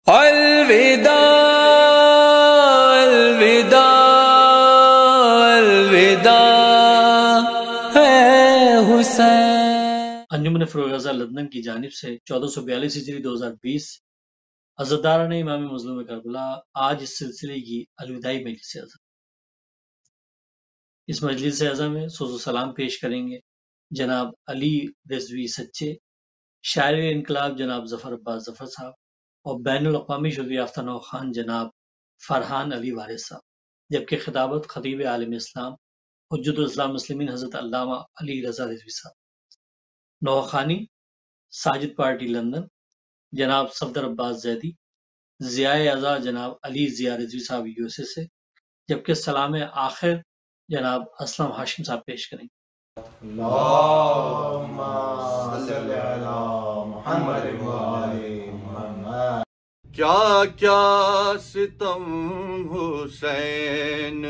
अलविदा अलविदा अलविदा है हुसैन। अंजुमन फ़िरोज़ा लंदन की जानिब से 1442 हिजरी 2020 अज़दारान इमाम मज़लूम करबला आज इस सिलसिले की अलविदाई मजलिस अज़ा। इस मजलिस अज़ा में सोज़ो सलाम पेश करेंगे जनाब अली रिजवी सच्चे, शायर इनकलाब जनाब ज़फ़र अब्बास ज़फ़र साहब और बैनुल अक़वामी शुज़ याफ़्ता नौखान जनाब फ़रहान अली वारिस साहब, जबकि खिताबत खतीब आलम इस्लाम हुज्जतुल इस्लाम मुस्लिमीन हज़रत अल्लामा अली रज़ा रिजवी साहब। नौखानी साजिद पार्टी लंदन जनाब सफदर अब्बास ज़ैदी, ज़ियाए अज़ा जनाब अली ज़िया रिजवी साहब यूएसए से, जबकि सलाम आखिर जनाब असलम हाशिम साहब पेश करेंगे। क्या क्या सितम हुसैन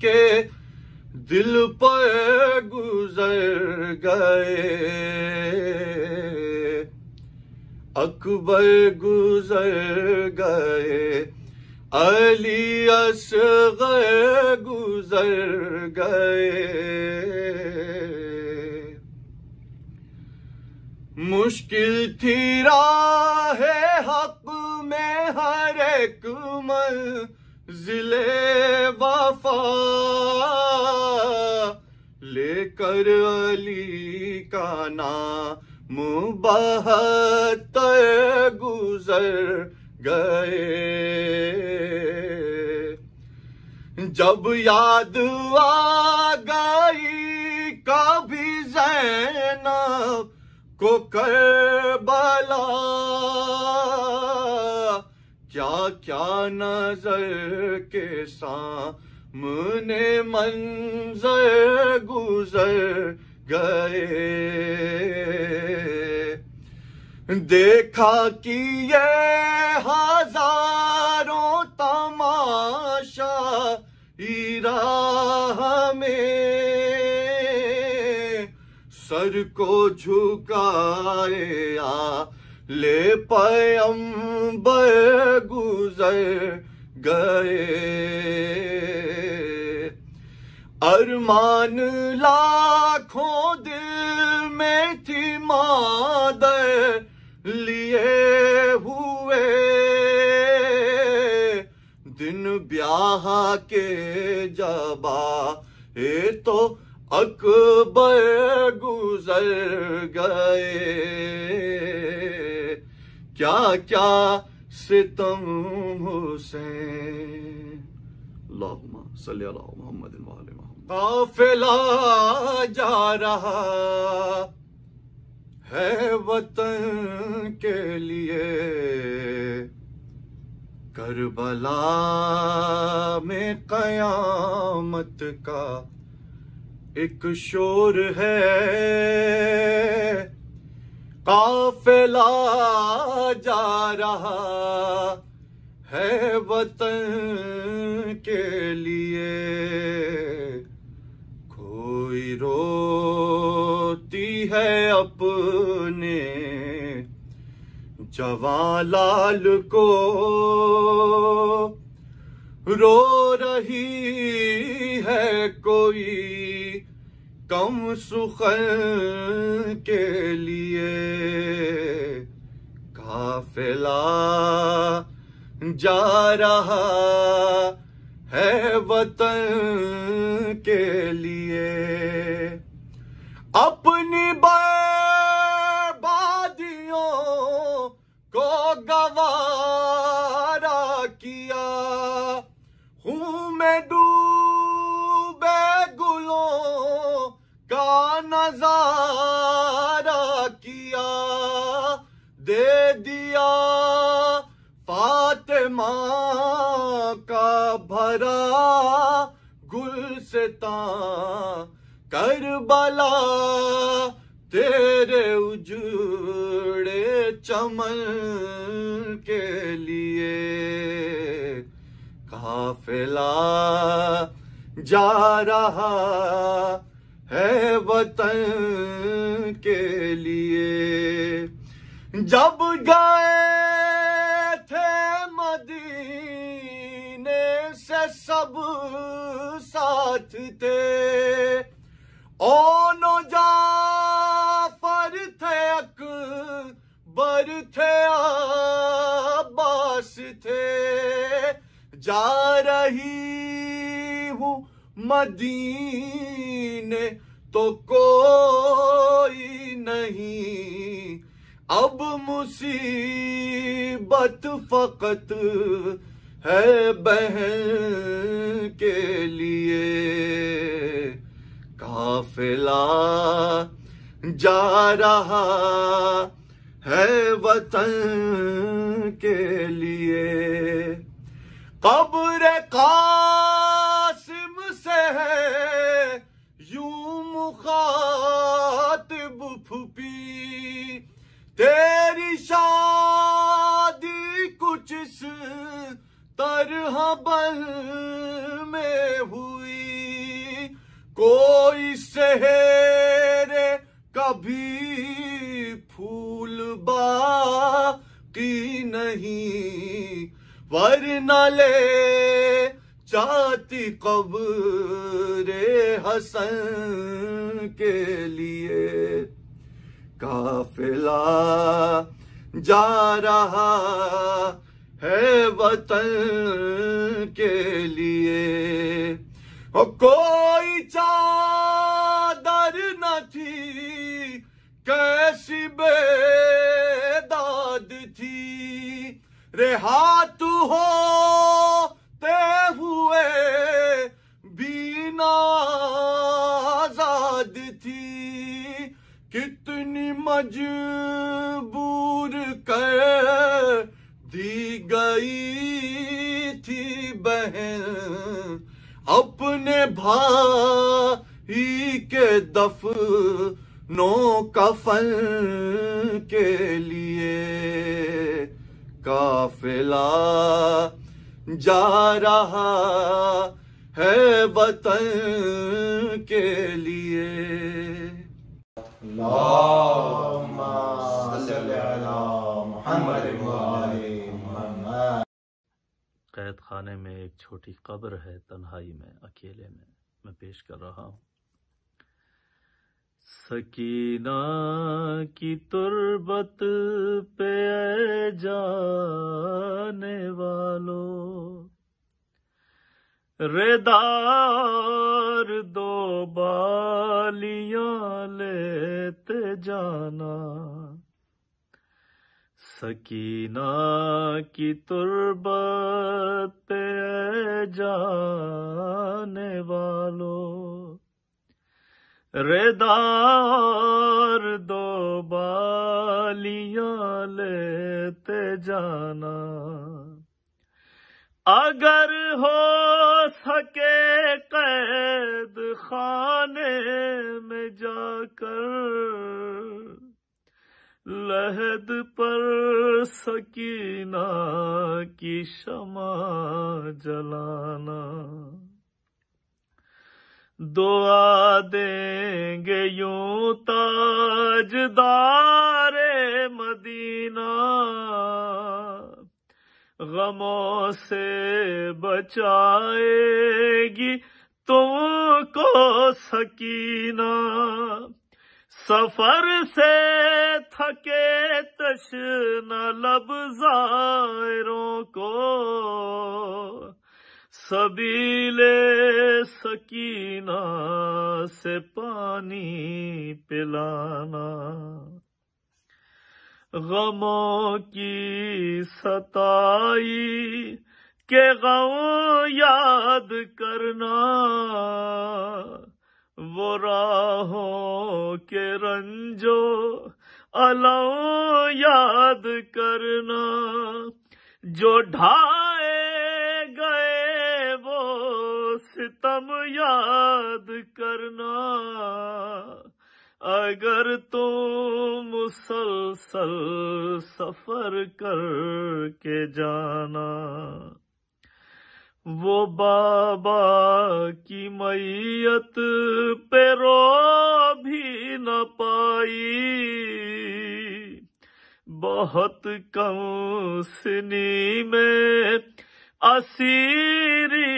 के दिल पर गुजर गए, अकबर गुजर गए, अली असगर गुजर गए। मुश्किल थी राहे हक में हर एक मंज़िले वफा, लेकर अली का नाम बहत्तर गुजर गए। जब याद आ गई कभी ज़ैनब को करबला, क्या क्या नजर के सामने मंजर गुजर गए। देखा कि ये हजारों तमाशा राह में, सर को झुकाए ले पैगंबर गुजर गए। अरमान लाखों दिल में थी मादर लिए हुए, दिन ब्याह के जबा तो अकबर गुजर गए। क्या क्या सितम हुसैन। अल्लाहुम्मा सल्ली अला मुहम्मद व आले मुहम्मद। काफिला जा रहा है वतन के लिए, करबला में कयामत का एक शोर है। काफिला जा रहा है वतन के लिए, कोई रोती है अपने जवां लाल को, रो रही है कोई कम सुखन के लिए। काफिला जा रहा है वतन के लिए, अपनी बर्बादियों को गवारा किया, हूँ मैं डूबे गुलों का नजारा किया, दे दिया फातिमा का भरा गुलसितां करबला, तेरे उजड़े चमन के लिए। काफिला जा रहा है वतन के लिए। जब गए थे मदीने से सब साथ थे, ओनो जाफर थे, अकबर थे, अब्बास थे। जा रही हूँ मदीने तो कोई नहीं, अब मुसीबत फकत है बहन के लिए। काफिला जा रहा है वतन के लिए, कब्र कासिम से है यूं मुखातिब फूफी, तेरी शादी कुछ इस तरह बल में हुई, कोई सेहरे कभी फूल बाकी नहीं, वरना ले चाहती कब्रे हसन के लिए। काफिला जा रहा है वतन के लिए, और कोई चादर न थी, कैसी बेदाद थी, रेहात होते हुए बीना आजाद थी, कितनी मजबूर कर दी गई थी बहन, अपने भाई के दफनों कफन के लिए। काफिला जा रहा है वतन के लिए। कैद खाने में एक छोटी कब्र है, तन्हाई में अकेले में मैं पेश कर रहा हूँ। सकीना की तुरबत पे ऐ जाने वालों, रेदार दो बालियां लेते जाना। सकीना की तुरबत पे ऐ जाने वालों, रेदार दो बालियां लेते जाना। अगर हो सके कैद खाने में जाकर, लहद पर सकीना की शमा जलाना। दुआ देंगे यूं ताजदारे मदीना, गमों से बचाएगी तुमको सकीना। सफर से थके तश्ना लब ज़ायरों को, सबीले सकीना से पानी पिलाना। गमों की सताई के गम याद करना, वो राहों के रंजो अलम याद करना। जो ढाए गए वो सितम याद करना। अगर तुम मुसलसल सफर करके जाना, वो बाबा की मैयत पे रो भी न पाई, बहुत कम सिनी में असीरी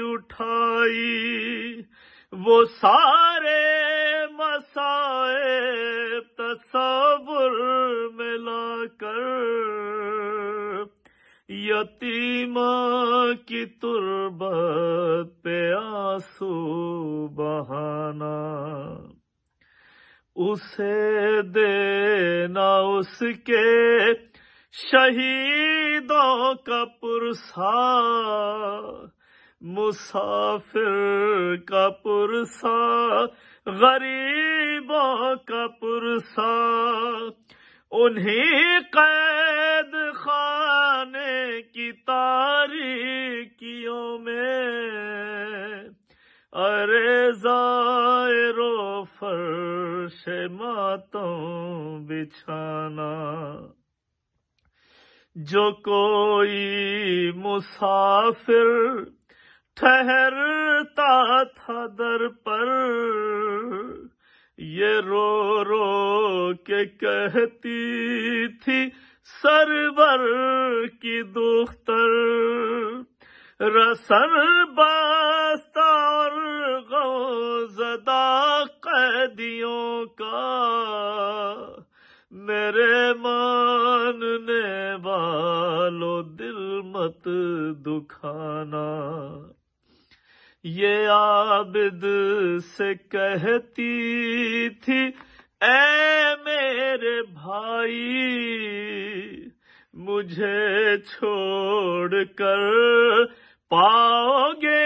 उठाई, वो सारे मसाइब तसव्वुर में लाकर यतीमा की तुरबत पे आंसू बहाना, उसे देना उसके शहीदों का पुरसा, मुसाफिर का पुरसा, गरीबों का पुरसा, उन्हीं कैद खाने की तारीकियों में अरे ज़ायरो फर्श मातम बिछाना। जो कोई मुसाफिर ठहरता था दर पर, ये रो रो के कहती थी सरवर की दुख्तर, रसन बास्ता और गौज़दा कैदियों का मेरे मानने वालों दिल मत दुखाना। ये आबिद से कहती थी ऐ मेरे भाई, मुझे छोड़कर पाओगे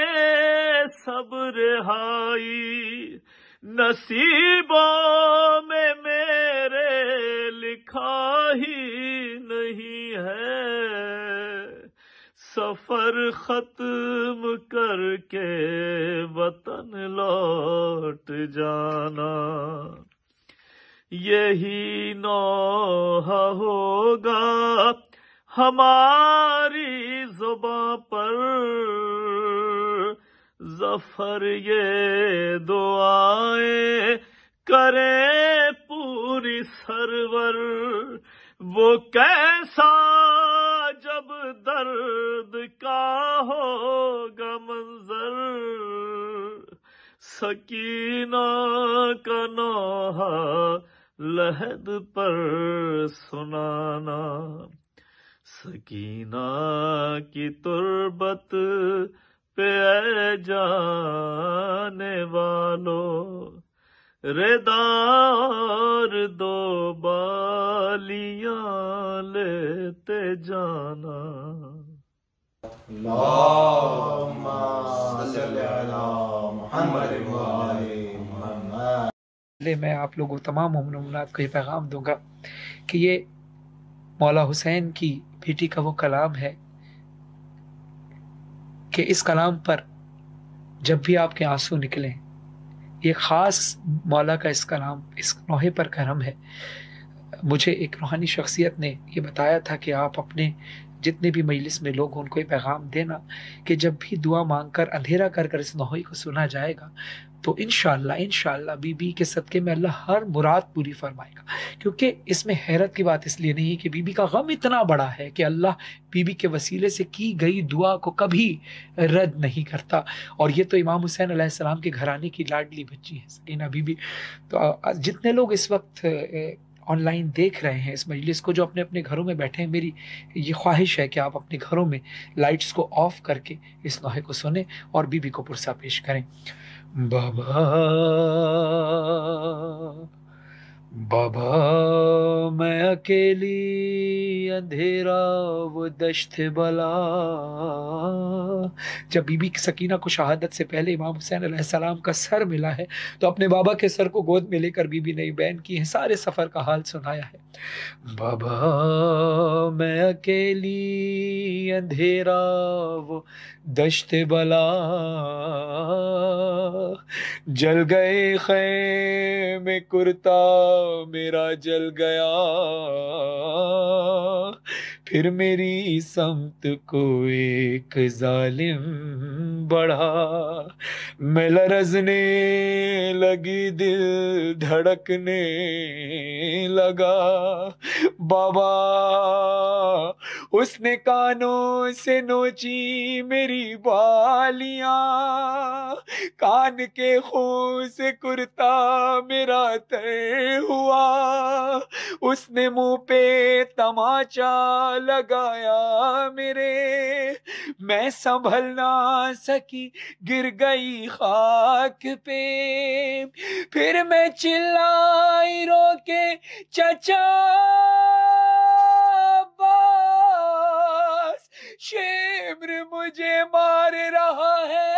सब रिहाई, नसीबों में मेरे लिखा ही नहीं है, सफर खत्म करके वतन लौट जाना। यही नौहा होगा हमारी जुबां पर, ज़फ़र ये दुआएं करे पूरी सरवर, वो कैसा जब दर्द का होगा मंजर, सकीना का नौहा लहद पर सुनाना। सकीना की तुरबत पे ऐ जाने वालों, रेदार दो बालियां लेते जाना। मैं आप लोगों तमाम मोमिनात को ये पैगाम दूंगा कि ये मौला हुसैन की बेटी का वो कलाम है कि इस कलाम पर जब भी आपके आंसू निकलें, ये ख़ास मौला का इस कलाम, इस नौहे पर करम है। मुझे एक रूहानी शख्सियत ने ये बताया था कि आप अपने जितने भी मजलिस में लोग उनको ये पैगाम देना कि जब भी दुआ मांगकर अंधेरा कर कर इस नौहे को सुना जाएगा तो इंशाअल्लाह बीबी के सदके में अल्लाह हर मुराद पूरी फरमाएगा। क्योंकि इसमें हैरत की बात इसलिए नहीं है कि बीबी का गम इतना बड़ा है कि अल्लाह बीबी के वसीले से की गई दुआ को कभी रद्द नहीं करता। और ये तो इमाम हुसैन अलैहिस्सलाम के घराने की लाडली बच्ची है सकीना बीबी। तो जितने लोग इस वक्त ऑनलाइन देख रहे हैं इस मजलिस को, जो अपने अपने घरों में बैठे हैं, मेरी ये ख्वाहिश है कि आप अपने घरों में लाइट्स को ऑफ करके इस नौहे को सुने और बीबी को पुरसा पेश करें। बाबा बाबा मैं अकेली अंधेरा वो दश्त बला। जब बीबी की सकीना को शहादत से पहले इमाम हुसैन अलैहिस्सलाम का सर मिला है तो अपने बाबा के सर को गोद में लेकर बीबी ने बयान की है, सारे सफ़र का हाल सुनाया है। बाबा मैं अकेली अंधेरा वो दश्त बला, जल गए खैमे कुर्ता मेरा जल गया, फिर मेरी समत को एक जालिम बढ़ा, मैं लरजने लगी, दिल धड़कने लगा। बाबा उसने कानों से नोची मेरी बालियां, कान के खून से कुर्ता मेरा तय हुआ। उसने मुंह पे तमाचा लगाया मेरे, मैं संभल ना सकी, गिर गई खाक पे। फिर मैं चिल्लाई रो के, चचा अब्बास, शिम्र मुझे मार रहा है,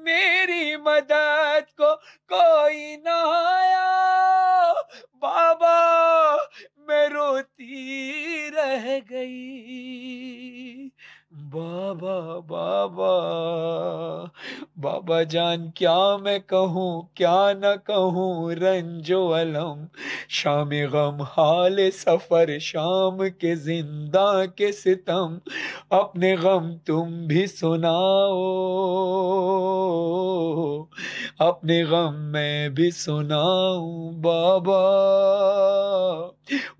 मेरी मदद को कोई ना आया। बाबा मैं रोती रह गई। बाबा बाबा बाबा जान, क्या मैं कहूँ क्या न कहूँ, रंजो अलम शाम गम हाल सफर, शाम के जिंदा के सितम, अपने गम तुम भी सुनाओ, अपने गम मैं भी सुनाऊं। बाबा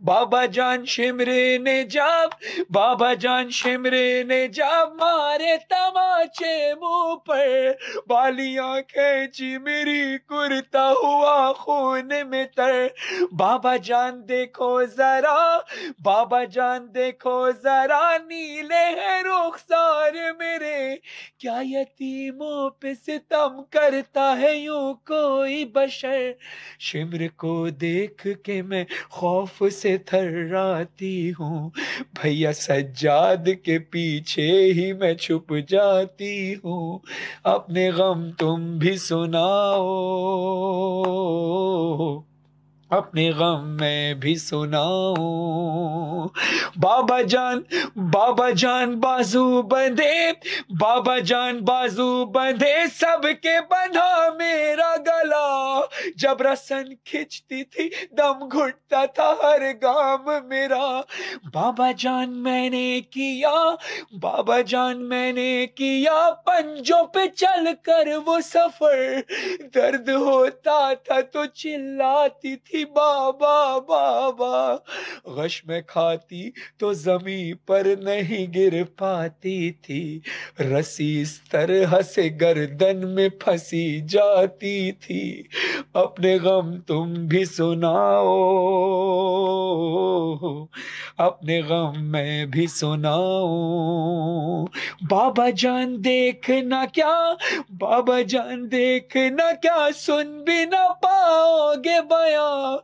बाबा जान शिमरे ने जब, बाबा जान शिमरे ने जब मारे तमाचे मुंह पर, बालियां खींची मेरी, कुर्ता हुआ खून में तर। बाबा जान देखो जरा, बाबा जान देखो जरा, नीले हैं रुखसार मेरे, क्या यतीमों पे सितम करता है यूं कोई बशर। शिमर को देख के मैं खौफ से थर्राती हूँ, भैया सज्जाद के पीछे ही मैं छुप जाती हूँ, अपने गम तुम भी सुनाओ, अपने गम में भी सुनाऊं। बाबा जान बाजू बंधे, बाबा जान बाजू बंधे, सबके बंधा मेरा गला, जब रसन खिंचती थी दम घुटता था हर गाम मेरा। बाबा जान मैंने किया, बाबा जान मैंने किया, पंजों पे चल कर वो सफर, दर्द होता था तो चिल्लाती थी बाबा बाबा, गश में खाती तो जमी पर नहीं गिर पाती थी, रस्सी इस तरह से गर्दन में फंसी जाती थी, अपने गम तुम भी सुनाओ, अपने गम मैं भी सुनाऊं। बाबा जान देखना क्या, बाबा जान देखना क्या, सुन भी ना पाओगे बयां,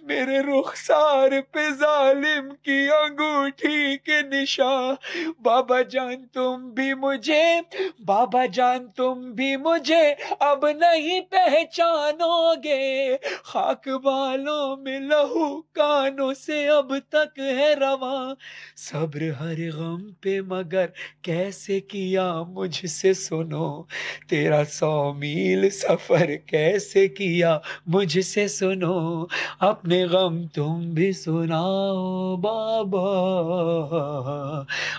मेरे रुखसार पे जालिम की अंगूठी के निशान। बाबा जान तुम भी मुझे, बाबा जान तुम भी मुझे अब नहीं पहचानोगे, खाक बालों में लहू कानों से अब तक है रवा, सब्र हर गम पे मगर कैसे किया मुझसे सुनो, तेरा 100 मील सफर कैसे किया मुझसे सुनो, अपने गम तुम भी सुनाओ बाबा,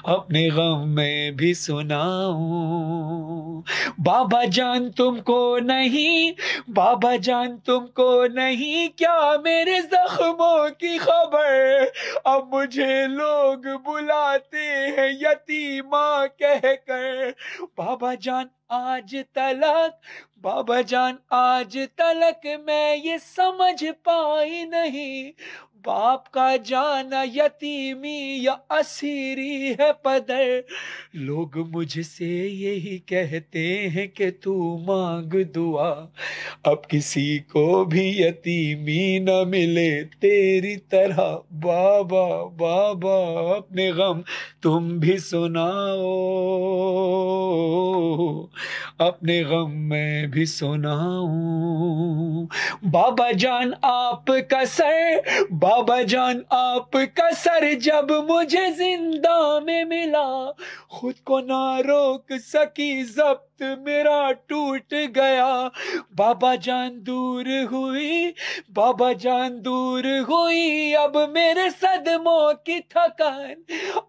अपने गम मैं भी सुनाऊं। बाबा जान तुमको नहीं, बाबा जान तुमको नहीं क्या मेरे जख्मों की खबर, अब मुझे लोग बुलाते हैं यतीमा कहकर। बाबा जान आज तलक, बाबा जान आज तलक मैं ये समझ पाई नहीं, बाप का जाना यतीमी या असीरी है पदर, लोग मुझसे यही कहते हैं कि तू मांग दुआ, अब किसी को भी यतीमी न मिले तेरी तरह। बाबा बाबा अपने गम तुम भी सुनाओ, अपने गम मैं भी सुनाऊं। बाबा जान आपका सर, बाबा जान आपका सर जब मुझे जिंदा में मिला, खुद को ना रोक सकी, जब्त मेरा टूट गया। बाबा जान दूर हुई, बाबा जान दूर हुई, अब मेरे सदमों की थकान।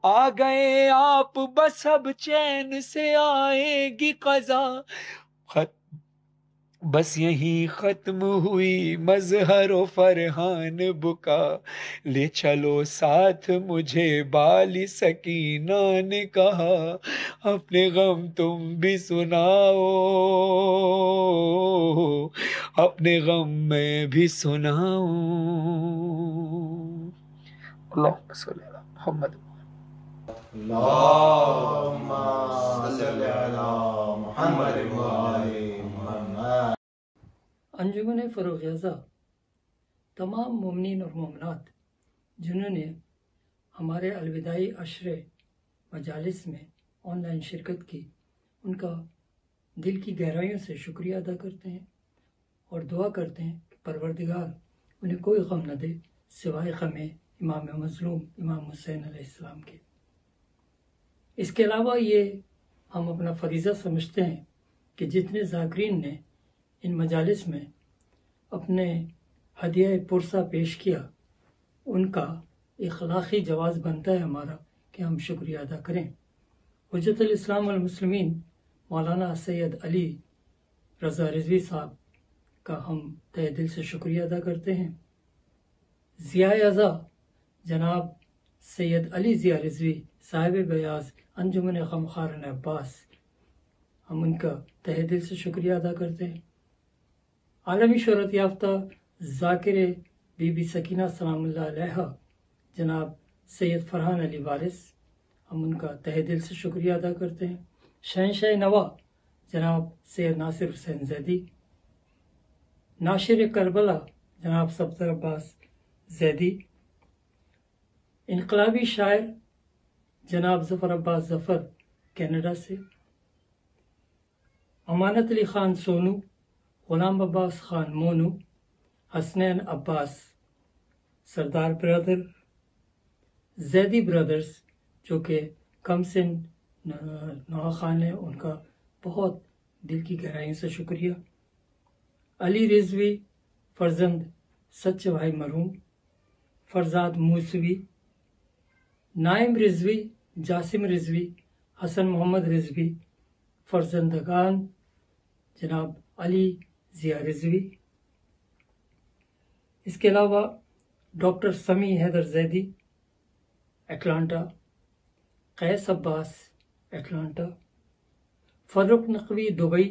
आ गए आप बस अब चैन से आएगी कज़ा। बस यहीं खत्म हुई मजहरो फरहान बुका। ले चलो साथ मुझे बाली सकीना ने कहा, अपने गम तुम भी सुनाओ, अपने गम मैं भी सुनाऊं। अल्लाहुम्मा सल्ली अला मुहम्मद। अंजुमन फ़रोग़ तमाम मोमिनीन और मोमिनात जिन्होंने हमारे अलविदाई अशरे मजालिस में ऑनलाइन शिरकत की, उनका दिल की गहराइयों से शुक्रिया अदा करते हैं और दुआ करते हैं कि परवरदिगार उन्हें कोई गम न दे सिवाय ग़म इमाम मज़लूम इमाम हुसैन अलैहिस्सलाम के। इसके अलावा ये हम अपना फ़रीज़ा समझते हैं कि जितने ज़ाकिरीन ने इन मजालिस में अपने हदिया पुरसा पेश किया, उनका इखलाक़ी जवाज़ बनता है हमारा कि हम शुक्रिया अदा करें। हुज्जतुल इस्लाम वल मुस्लिमीन मौलाना सैयद अली रज़ा रिज़वी साहब का हम तहे दिल से शुक्रिया अदा करते हैं। ज़ियाए अज़ा जनाब सैयद अली ज़िया रिज़वी साहिब बयाज़ अंजुमन ग़मख़ारन अब्बास, हम उनका तहे दिल से शुक्रिया अदा करते हैं। आलमी शोहरत याफ्ता ज़ाकिर बीबी सकीना सलामुल्लाह अलैहा जनाब सैयद फरहान अली वारिस, हम उनका तहे दिल से शुक्रिया अदा करते हैं। शहंशाह नवा जनाब सैयद नासिर हुसैन ज़ैदी, नाशिर करबला जनाब सब्ज़र अब्बास ज़ैदी, इनकलाबी शायर जनाब ज़फ़र अब्बास ज़फ़र कनाडा से, अमानत अली ख़ान सोनू, ग़ुलाम अब्बास ख़ान मोनू, हसनैन अब्बास सरदार ब्रदर, ज़ैदी ब्रदर्स जो कि कमसिन नवा ख़ान है, उनका बहुत दिल की गहराइयों से शुक्रिया। अली रिज़वी फ़र्जंद सच्चे भाई मरहूम, फ़रज़ाद मूसवी, नाइम रिज़वी, जासिम रिज़वी, हसन मोहम्मद रिज़वी, फ़र्जंदगान जनाब अली ज़िया रिज़वी। इसके अलावा doctor Sami Haider Zaidi Atlanta, Qais Abbas Atlanta, Farrukh Naqvi Dubai,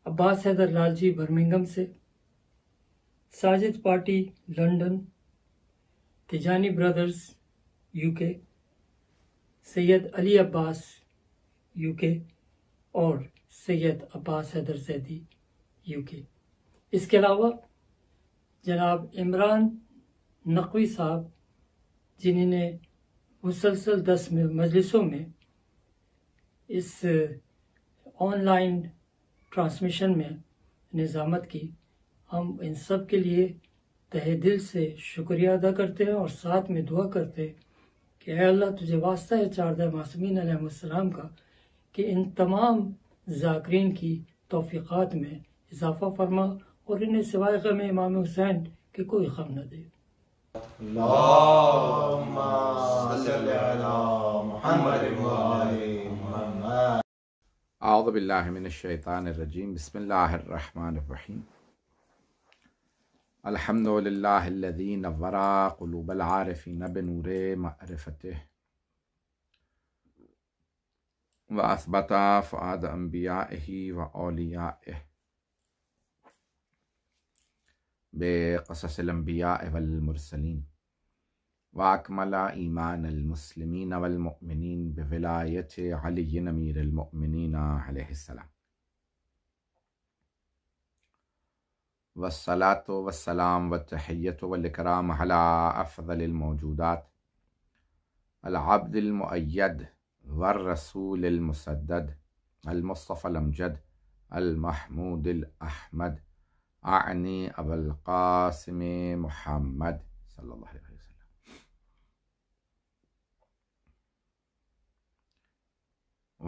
Abbas Haider Lalji Birmingham से, Sajid party London, Tijani brothers UK, Syed Ali Abbas UK और सैयद अब्बास हैदर ज़ैदी यूके। इसके अलावा जनाब इमरान नकवी साहब जिन्होंने मुसलसल 10 मजलिसों में इस ऑनलाइन ट्रांसमिशन में निज़ामत की, हम इन सब के लिए तहे दिल से शुक्रिया अदा करते हैं और साथ में दुआ करते हैं कि ऐ अल्लाह तुझे वास्ता है चारदा मासूमीन अलैहिस्सलाम का कि इन तमाम ज़ाकिरीन की तौफ़ीक़ात में इजाफ़ा फरमा और इन्हें सिवाय ग़म इमाम हुसैन के कोई ग़म न दे। औज़ु बिल्लाहि मिनश शैतानिर रजीम, बिस्मिल्लाहिर रहमानिर रहीम। अल्हम्दुलिल्लाहिल्लज़ी नव्वरा क़ुलूबल आरिफ़ीन बिनूरि मअरिफ़तिह व असबता फ़ुआद अंबियाइही व औलियाइह बिक़ससिल अंबियाइ वल मुरसलीन व अकमला ईमानल मुस्लिमीन वल मुअमिनीन बिविलायति अली अमीरुल मुअमिनीन अलैहिस्सलाम। वस्सलातु वस्सलाम वत्तहिय्यतु वल इकराम अला अफ़ज़लिल मौजूदात अल अब्दिल मुअय्यद वर रसूलिल मुसद्दद अल मुस्तफ़ल अमजद अल महमूदिल अहमद आनी अबुल क़ासिम मुहम्मद सल्लल्लाहु अलैहि वसल्लम।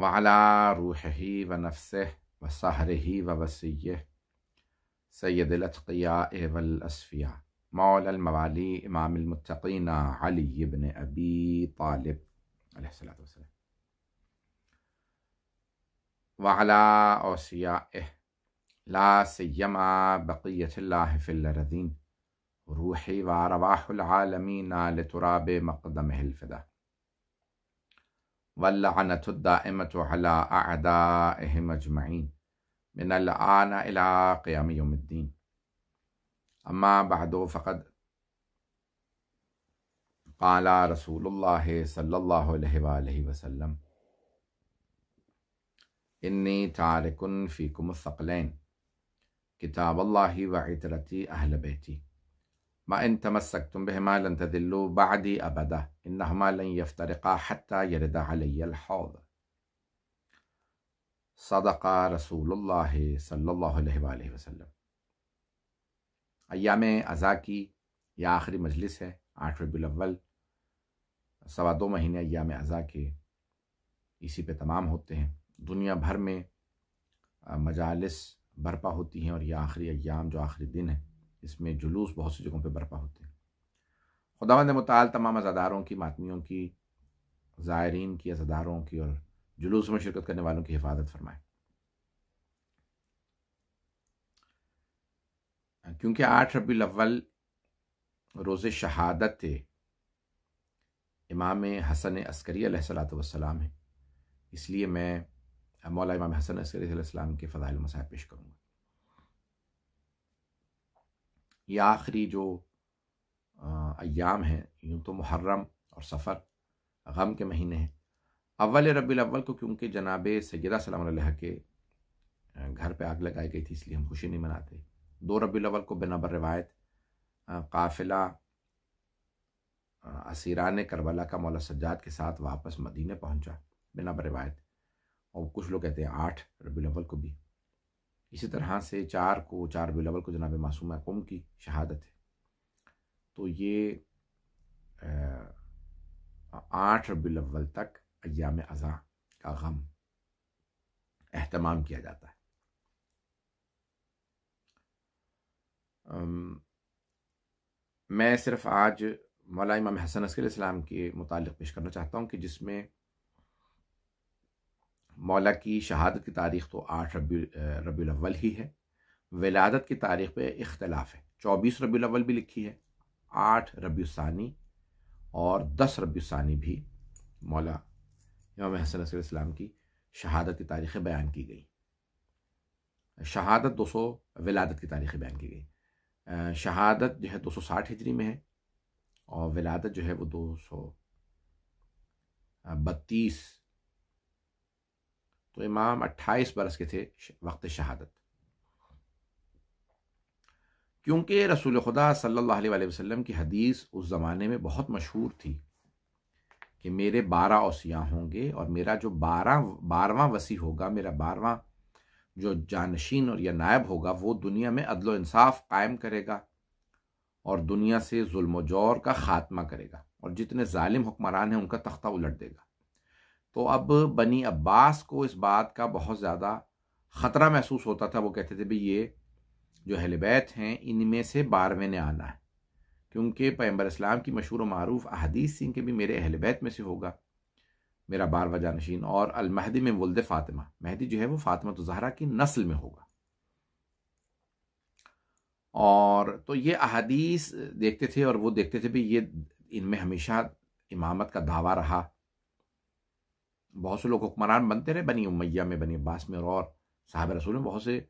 वअला रूहिही व नफ्सिही व सहरिही व वसीय्यिही सय्यदुल अत्क़ियाए वल अस्फ़िया मौलल मवाली इमामुल मुत्तक़ीन अली इब्न अबी तालिब अलैहिस्सलातु वस्सलाम वअला औसियाइही ला सिय्यमा बक़िय्यतुल्लाहि फ़िल अर्ज़ीन रूही व अरवाहुल आलमीन लितुराबि मक़दमिहिल फ़िदा वल्लअनतु दाइमतु अला अअदाइहिम अजमईन मिनल आन इला क़ियाम यौमिद्दीन अम्मा बअदु फ़क़द क़ाला रसूलुल्लाह सल्लल्लाहु अलैहि वसल्लम इन्नी तारिकुन फ़ीकुम अस-सक़लैन किताबल्लाहि व इतरती अहल बैती मा इन तमस्सकतुम बिहिमा लन तदिल्लू बअदी अबदा इन्नहुमा लन यफ्तरिक़ा हत्ता यरदा अलैयल हौज़ सदक़ा रसूलुल्लाह सल्लल्लाहु अलैहि वसल्लम। अय्याम अज़ा की यह आखिरी मजलिस है। 8 रबीउल अव्वल 2.25 महीने अय्याम अज़ा के इसी पे तमाम होते हैं। दुनिया भर में मजालिस बर्पा होती हैं और यह आखिरी अय्याम जो आखिरी दिन है इसमें जुलूस बहुत सी जगहों पे बर्पा होते हैं। खुदावंद मुताल तमाम अज़ादारों की, मातमियों की, ज़ायरीन की, अज़ादारों की और जुलूस में शिरकत करने वालों की हिफाजत फरमाए। क्योंकि 8 रबीउल अव्वल रोज़े शहादत इमाम हसन अस्करी अलैहिस्सलातु वस्सलाम है, इसलिए मैं मौला इमाम हसन अस्करी अलैहिस्सलाम के फ़ज़ाइल मसाइब पेश करूँगा। यह आखिरी जो अय्याम हैं, यूँ तो मुहर्रम और सफ़र गम के महीने हैं। अव्वल रबीउल अव्वल को क्योंकि जनाब सैयदा सलाम अलैहा के घर पे आग लगाई गई थी इसलिए हम खुशी नहीं मनाते। 2 रबीउल अव्वल को बिनाबर रिवायत काफ़िला असीरान करबला का मौला सज्जाद के साथ वापस मदीने पहुंचा बिनाबर रिवायत, और कुछ लोग कहते हैं 8 रबीउल अव्वल को भी। इसी तरह से 4 रबीउल अव्वल को जनाब मासूमा क़ुम की शहादत है। तो ये 8 रबीउल अव्वल तक अय्याम अज़ा का गम एहतमाम किया जाता है। मैं सिर्फ आज मौला इमाम हसन अस्करी अलैहिस्सलाम के मुतालिक पेश करना चाहता हूँ कि जिसमें मौला की शहादत की तारीख़ तो 8 रबीउल अव्वल ही है। विलादत की तारीख़ पे इख्तलाफ है। 24 रबीउल अव्वल भी लिखी है, 8 रबीउल सानी और 10 रबीउल सानी भी मौला इमाम हसन अस्करी अलैहिस्सलाम की शहादत की तारीख़ें बयान की गई। शहादत 200, विलादत की तारीख़ें बयान की गई। शहादत जो है 260 हिजरी में है और विलादत जो है वो 232। तो इमाम 28 बरस के थे वक्त शहादत। क्योंकि रसूल खुदा सल्लल्लाहु अलैहि वसल्लम की हदीस उस ज़माने में बहुत मशहूर थी कि मेरे 12 औसिया होंगे और मेरा जो 12वां वसी होगा, मेरा 12वां जो जानशीन और या नायब होगा, वो दुनिया में अदल व इंसाफ कायम करेगा और दुनिया से जुल्म व जौर का खात्मा करेगा और जितने जालिम हुक्मरान हैं उनका तख्ता उलट देगा। तो अब बनी अब्बास को इस बात का बहुत ज़्यादा ख़तरा महसूस होता था। वो कहते थे भाई ये जो अहले बैत हैं इनमें से 12वें ने आना है, क्योंकि पैगंबर इस्लाम की मशहूर व मारूफ अहदीस थी कि भी मेरे अहले बैत में से होगा मेरा 12वां जानशीन। और अल महदी में वुल्द फ़ातिमा, महदी जो है वो फ़ातिमा तो ज़हरा की नस्ल में होगा। और तो ये अहदीस देखते थे और वो देखते थे भी ये इनमें हमेशा इमामत का दावा रहा। बहुत से लोग हुक्मरान बनते रहे, बनी उमैया में, बनी अब्बास में और साहब रसूल में बहुत से,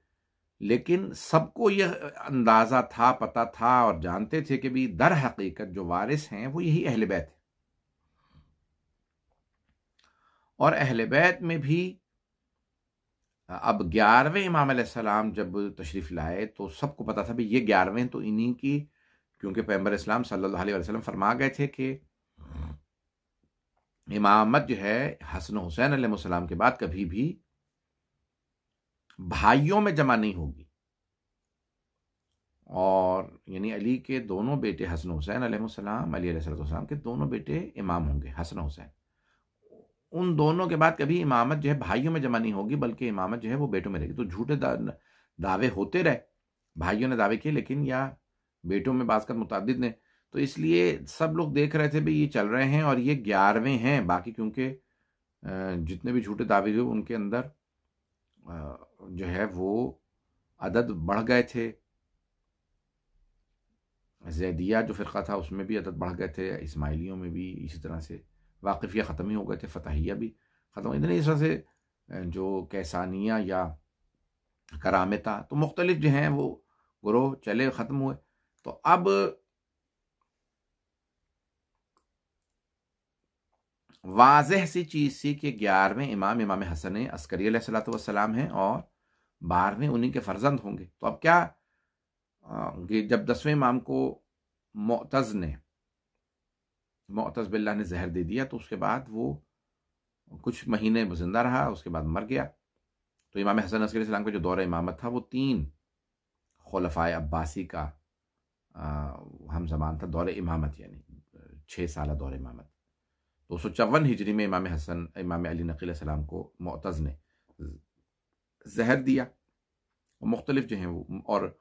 लेकिन सबको यह अंदाज़ा था, पता था और जानते थे कि भी दर हकीकत जो वारिस हैं वो यही अहले बैत है। और अहले बैत में भी अब 11वें इमाम अलैहिस्सलाम जब तशरीफ़ लाए तो सबको पता था भी ये 11वें तो इन्हीं की, क्योंकि पैगंबर इस्लाम सल्लल्लाहु अलैहि वसल्लम फरमा गए थे कि इमामत जो है हसन हुसैन अलैहिस्सलाम के बाद कभी भी भाइयों में जमा नहीं होगी। और यानी अली के दोनों बेटे हसन हुसैन अलैहिस्सलाम, अली अलैहिस्सलाम के दोनों बेटे इमाम होंगे, हसन हुसैन। उन दोनों के बाद कभी इमामत जो है भाइयों में जमा नहीं होगी, बल्कि इमामत जो है वो बेटों में रहेगी। तो झूठे दावे होते रहे, भाइयों ने दावे किए लेकिन, या बेटों में बाज़ मुतअद्दिद ने, तो इसलिए सब लोग देख रहे थे भी ये चल रहे हैं और ये 11वें हैं। बाकी क्योंकि जितने भी झूठे दावे हुए उनके अंदर जो है वो अदद बढ़ गए थे। ज़ैदिया जो फ़िरक़ा था उसमें भी अदद बढ़ गए थे, इस्माइलियों में भी इसी तरह से, वाक़िफ़िया ख़त्म ही हो गए थे, फ़ताहिया भी ख़त्म। इतने इस तरह से जो कैसानिया या करामता, तो मुख्तलिफ जो हैं वो ग्रोह चले, ख़त्म हुए। तो अब वाज़ेह सी चीज़ सी कि 11वें इमाम हसन अस्करी अलैहिस्सलातु वस्सलाम हैं और 12वें उन्हीं के फर्जंद होंगे। तो अब क्या, जब 10वें इमाम को मुअतज़ बिल्लाह ने जहर दे दिया, तो उसके बाद वो कुछ महीने जिंदा रहा, उसके बाद मर गया। तो इमाम हसन अस्करी अलैहिस्सलाम का जो दौर इमामत था वो 3 खुलफाए अब्बासी का हम ज़मान था, दौर इमामत, यानी 6 साल दौर इमामत। 254 हिजरी में इमाम अली नक़ी अलैहिस्सलाम को मुअतज़ ने जहर दिया। मुख्तलिफ जो हैं वो, और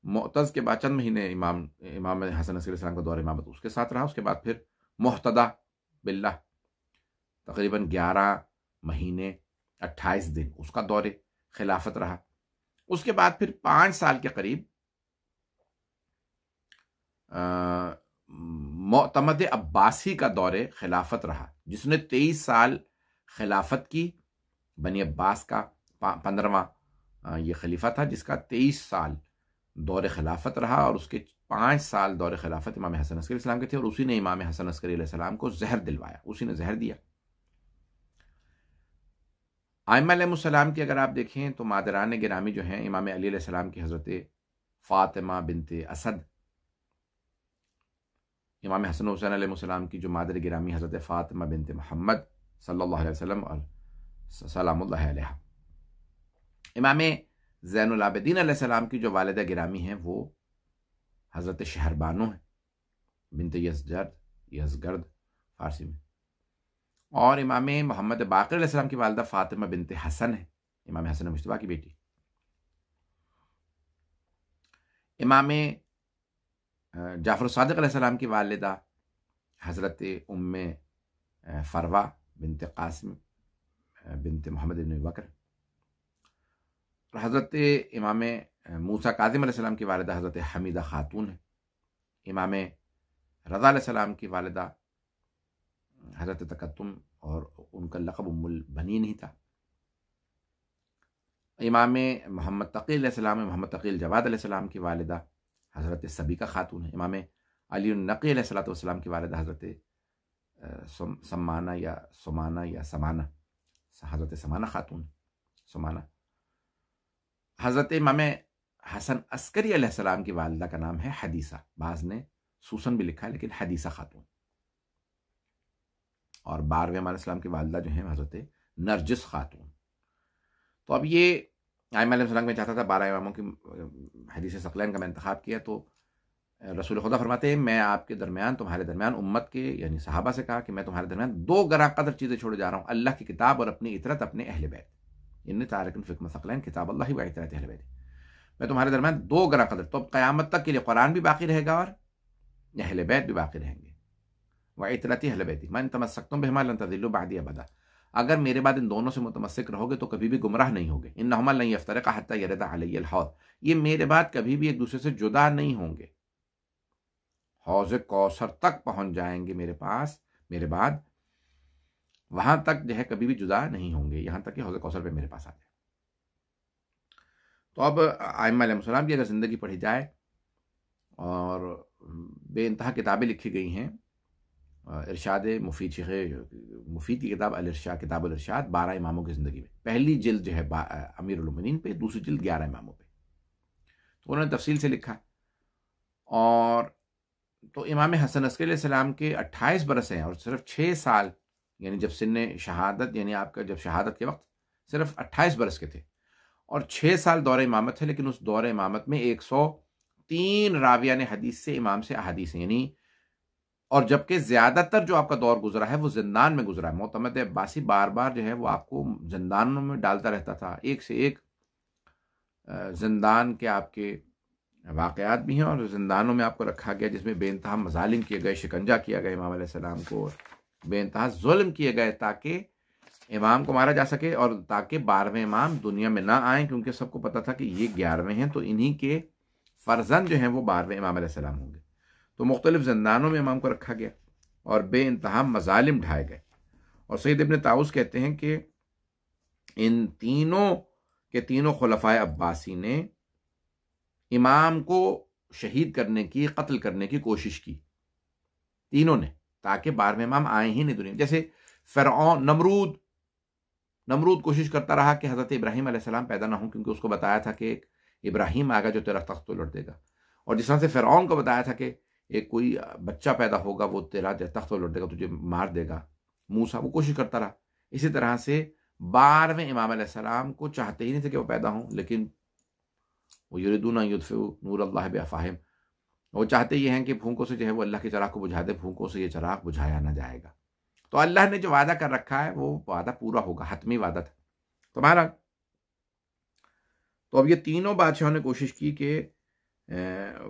मुअतज़ के बाद चंद महीने इमाम हसन अस्करी अलैहिस्सलाम का दौर इमामत उसके साथ रहा। उसके बाद फिर मुहतदा बिल्लाह तकरीबन 11 महीने 28 दिन उसका दौर खिलाफत रहा। उसके बाद फिर 5 साल के करीब मुअतमद अब्बासी का दौर खिलाफत रहा, जिसने 23 साल खिलाफत की। बनी अब्बास का 15वां ये खलीफा था जिसका 23 साल दौर खिलाफत रहा, और उसके 5 साल दौर खिलाफत इमाम हसन अस्करी अलैहिस्सलाम के थे, और उसी ने इमाम हसन अस्करी अलैहिस्सलाम को जहर दिलवाया, उसी ने जहर दिया। आइम्मा अलैहिमुस्सलाम की अगर आप देखें तो मादरान गिरामी जो हैं इमाम अली अलैहिस्सलाम की हज़रत फ़ातिमा बिनते असद, इमाम हसन हुसैन अलैहिस्सलाम की जो मादर गिरामी हज़रत फ़ातिमा बिनते मोहम्मद सल्लल्लाहु अलैहि वसल्लम और सलामुल्लाहि अलैहा, इमाम ज़ैनुल आबिदीन अलैहिस्सलाम की जो वालिदा गिरामी हैं वो हज़रत शहरबानो है बिनते यज़गर्द फ़ारसी में, और इमाम मोहम्मद बाक़िर अलैहिस्सलाम की वालिदा फ़ातिमा बिनते हसन है, इमाम हसन मुश्तबा की बेटी। इमाम जाफ़र सादिक़ अलैहिस्सलाम की वालिदा हज़रत उम्मे फ़रवा बिनते क़ासिम बिनते मोहम्मद इब्न बकर, हज़रत इमाम मूसा काज़िम अलैहिस्सलाम की वालिदा हज़रत हमीदा ख़ातून है। इमाम रज़ा अलैहिस्सलाम की वालिदा हज़रत तकत्तुम, और उनका लक़ब उम्मुल बनीन ही था। इमाम मोहम्मद तक़ी अलैहिस्सलाम, मोहम्मद तक़ी जवाद अलैहिस्सलाम की वालिदा हज़रत सबीका ख़ातून है। इमाम अली नक़ी अलैहिस्सलातु वस्सलाम की वालिदा हज़रत समाना हज़रत समाना ख़ातून समाना। हज़रत इमाम हसन अस्करी अलैहिस्सलाम की वालिदा का नाम है हदीसा, बाज़ ने सूसन भी लिखा है लेकिन हदीसा ख़ातून। और 12वें इमाम इस्लाम की वालिदा जो है हज़रत नरजिस ख़ातून। तो अब ये आइम्मा अलैहिस्सलाम में चाहता था 12 इमामों की हदीस सकलैन का मैं इंतखाब किया, तो रसूल खुदा फरमाते हैं मैं आपके दरमियान, तुम्हारे दरमियान उम्मत के यानी सहाबा से कहा कि मैं तुम्हारे दरमियान 2 गरा कदर चीज़ें छोड़े जा रहा हूँ, अल्लाह की किताब और अपनी इतरत, अपने अहले बैत। इन्नी तारिकुन फ़िक्म सकलैन किताब अल्लाह व इतरत अहले बैत। मैं तुम्हारे दरमियान 2 गरा कदर, तो क़यामत तक के लिए कुरान भी बाकी रहेगा और अहले बैत भी बाकी रहेंगे। व इतरती अहले बैती मन तमस्सक्तुम बिहिमा लन तज़िल्लू बअदी अबदा, अगर मेरे बाद इन दोनों से मुतमस्सिक रहोगे तो कभी भी गुमराह नहीं होगे। इन्नहुमा लन यफ्तरिक़ा हत्ता यरदा अलैयल हौज़, ये मेरे बाद कभी भी एक दूसरे से जुदा नहीं होंगे, हौज़ कौसर तक पहुंच जाएंगे मेरे पास, मेरे बाद वहां तक जो है कभी भी जुदा नहीं होंगे, यहां तक कि हौज़ कौसर पे मेरे पास आ जाए। तो अब आइम्मा अलैहिस्सलाम की अगर ज़िंदगी पढ़ी जाए, और बेइंतहा किताबें लिखी गई हैं, इरशाद मुफीद की किताब अल इरशाद, किताब अल इरशाद 12 इमामों की ज़िंदगी में, पहली जिल्द जो है अमीरुल मोमिनीन पे, दूसरी जिल्द 11 इमामों पे, तो उन्होंने तफसील से लिखा। और तो इमाम हसन अस्करी अलैहिस्सलाम के 28 बरस हैं और सिर्फ 6 साल, यानी जब सिन्ने शहादत, यानी आपका जब शहादत के वक्त सिर्फ 28 बरस के थे, और 6 साल दौर इमामत है, लेकिन उस दौर इमामत में 103 रावियान हदीस से इमाम से अहादीस हैं, यानी और जबकि ज्यादातर जो आपका दौर गुजरा है वो जिंदान में गुजरा है। मोतमद अब्बासी बार बार जो है वो आपको जिंदानों में डालता रहता था, एक से एक जिंदान के आपके वाकयात भी हैं और जिंदानों में आपको रखा गया जिसमें बेइंतहा मजालिम किए गए, शिकंजा किया गया इमाम अलैहिस्सलाम को, बेइंतहा जुल्म किए गए ताकि इमाम को मारा जा सके और ताकि 12वें इमाम दुनिया में ना आए, क्योंकि सबको पता था कि ये 11वें हैं तो इन्हीं के फर्जंद जो हैं वो 12वें इमाम अलैहिस्सलाम होंगे। तो मुख्तलिफ जिंदानों में इमाम को रखा गया और बेइंतहा मजालिम ढाए गए। और सैयद इब्न ताऊस कहते हैं कि इन तीनों के तीनों खुलफाए अब्बासी ने इमाम को शहीद करने की, कत्ल करने की कोशिश की, तीनों ने, ताकि 12वें इमाम आए ही नहीं दुनिया में। जैसे फिरऔन, नमरूद कोशिश करता रहा कि हज़रत इब्राहीम अलैहिस्सलाम पैदा ना हो, क्योंकि उसको बताया था कि इब्राहीम आएगा जो तेरा तख्त उलट देगा। और जिस तरह से फिरऔन को बताया था कि एक कोई बच्चा पैदा होगा वो तेरा तख्त उलट देगा, तुझे मार देगा, मूसा, वो कोशिश करता रहा। इसी तरह से 12वें इमाम अलैहिस्सलाम को चाहते ही नहीं थे कि वो पैदा हों, लेकिन वो युरिदूना युत्फिउ नूर अल्लाह बिअफ़वाहिम, वो चाहते ये हैं कि फूंकों से जो है वो अल्लाह के चराग को बुझा दे, फूंकों से ये चराग बुझाया ना जाएगा। तो अल्लाह ने जो वादा कर रखा है वो वादा पूरा होगा, हतमी वादा था। तो बहरहाल, तो अब ये तीनों बादशाहों ने कोशिश की कि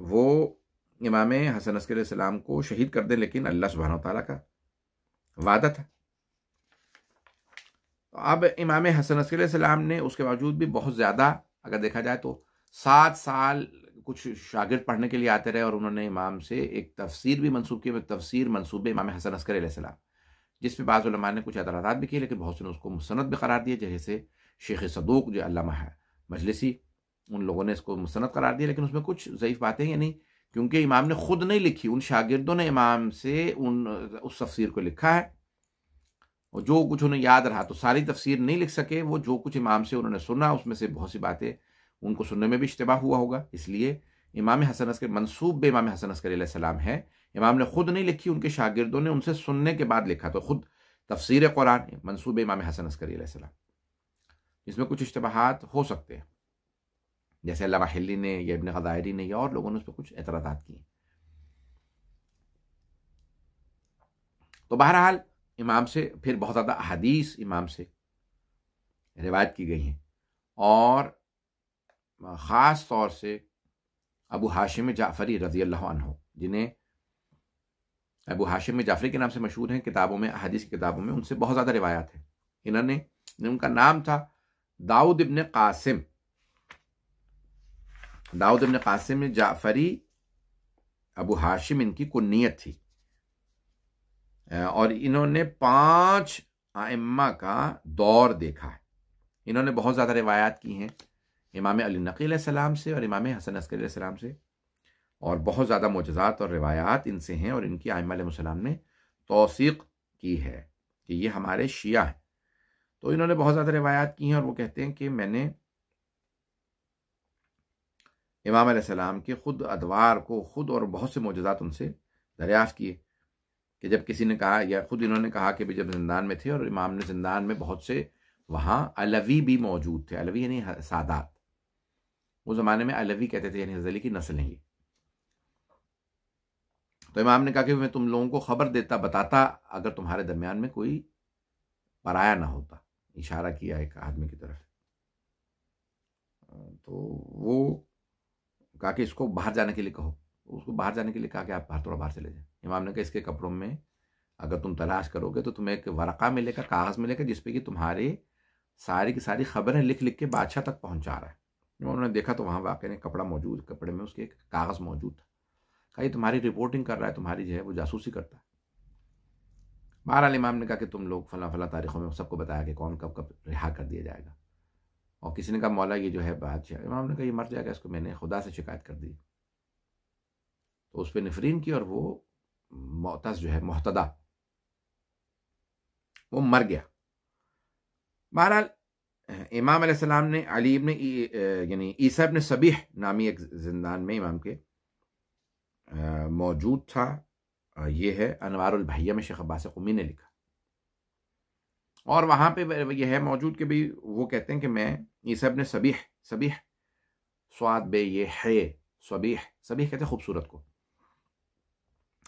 वो इमाम हसन अस्कर अलैहिस्सलाम को शहीद कर दे, लेकिन अल्लाह सुब्हानहू व तआला का वादा था। तो अब इमाम हसन अस्कर अलैहिस्सलाम ने उसके बावजूद भी बहुत ज़्यादा, अगर देखा जाए तो 7 साल कुछ शागिर्द पढ़ने के लिए आते रहे और उन्होंने इमाम से एक तफसीर भी मंसूब की, तफसीर मंसूब इमाम हसन अस्कर अलैहिस्सलाम, जिसमें बाज़ उलमा ने कुछ एतराज़ात भी किए, लेकिन बहुत से ने उसको मुस्तनद भी करार दिए, जैसे शेख सदूक जो अल्लामा है मजलिसी, उन लोगों ने इसको मुस्तनद करार दिया, लेकिन उसमें कुछ ज़ईफ़ बातें, यानी क्योंकि इमाम ने खुद नहीं लिखी, उन शागिर्दों ने इमाम से उस तफसीर को लिखा है और जो कुछ उन्हें याद रहा, तो सारी तफसीर नहीं लिख सके, वो जो कुछ इमाम से उन्होंने सुना उसमें से बहुत सी बातें उनको सुनने में भी इश्तिबाह हुआ होगा। इसलिए इमाम हसन अस्कर मंसूब बे इमाम हसन अस्कर अलैहिस्सलाम है, इमाम ने खुद नहीं लिखी, उनके शागिर्दों ने उनसे सुनने के बाद लिखा। तो खुद तफसीर कुरान मंसूब इमाम हसन अस्करी अलैहिस्सलाम, इसमें कुछ इश्तिबाहात हो सकते हैं, जैसे अल्लामा हिल्ली ने या इब्न ग़ज़ायरी ने या और लोगों ने उस पर कुछ एतराज़ात किए। तो बहरहाल इमाम से फिर बहुत ज़्यादा अहादीस इमाम से रिवायत की गई हैं, और ख़ास तौर से अबू हाशिम जाफ़री रज़ी अल्लाह अन्हु, जिन्हें अबू हाशिम जाफ़री के नाम से मशहूर हैं किताबों में, अहादीस की किताबों में उनसे बहुत ज़्यादा रिवायात है। उनका नाम था दाऊद इब्न कासिम, दाऊद इब्न कासिम जाफ़री अबू हाशिम इनकी कुन्नियत थी, और इन्होंने 5 आइम्मा का दौर देखा है। इन्होंने बहुत ज़्यादा रिवायात की हैं इमाम अली नक़ी अलैहिस्सलाम से और इमाम हसन अस्करी अलैहिस्सलाम से, और बहुत ज़्यादा मोजज़ात और रिवायात इनसे हैं, और इनकी आइम्मा अलैहिस्सलाम ने तौसीक़ की है कि ये हमारे शिया हैं। तो इन्होंने बहुत ज़्यादा रिवायात की हैं, और वो कहते हैं कि मैंने इमाम अलैहिस्सलाम के खुद अदवार को खुद और बहुत से मोजज़ात उनसे दरियाफ़्त किए, कि जब किसी ने कहा, या खुद इन्होंने कहा कि जब जिंदान में थे और इमाम ने जिंदान में बहुत से वहाँ अलवी भी मौजूद थे, अलवी यानी सादात, उस ज़माने में अलवी कहते थे, यानी हज़रत अली की नस्ल है ये। तो इमाम ने कहा कि मैं तुम लोगों को खबर देता, बताता अगर तुम्हारे दरमियान में कोई पराया ना होता, इशारा किया एक आदमी की तरफ। तो वो कहा कि इसको बाहर जाने के लिए कहो, उसको बाहर जाने के लिए कहा कि आप थोड़ा बाहर चले जाए। इमाम ने कहा इसके कपड़ों में अगर तुम तलाश करोगे तो तुम्हें एक वरक़ा मिलेगा, कागज़ मिलेगा, जिसपे कि तुम्हारे सारी की सारी खबरें लिख लिख के बादशाह तक पहुंचा रहा है। उन्होंने देखा तो वहाँ वाकई में कपड़ा मौजूद, कपड़े में उसके एक कागज़ मौजूद था। कहा ये तुम्हारी रिपोर्टिंग कर रहा है, तुम्हारी जो है वो जासूसी करता है। बहरहाल इमाम ने कहा कि तुम लोग फला फला तारीखों में सबको बताया कि कौन कब कब रिहा कर दिया जाएगा। और किसी ने कहा मौला ये जो है बादशाह, इमाम ने कहा ये मर जाएगा, इसको मैंने खुदा से शिकायत कर दी। तो उस पर नफरीन की और वो मोतज़ जो है मोहतदा, वो मर गया। बहरहाल इमाम अलैहिस्सलाम ने अली इब्न यानी ईसा इब्न सबीह नामी एक जिंदान में इमाम के मौजूद था। ये है अनवारुल भैया में शेख अब्बास क़ुमी ने लिखा, और वहाँ पे यह है मौजूद कि भाई वो कहते हैं कि मैं ईसा इब्न सबीह, सबीह स्वाद बे ये है सबीह, सबीह कहते हैं खूबसूरत को,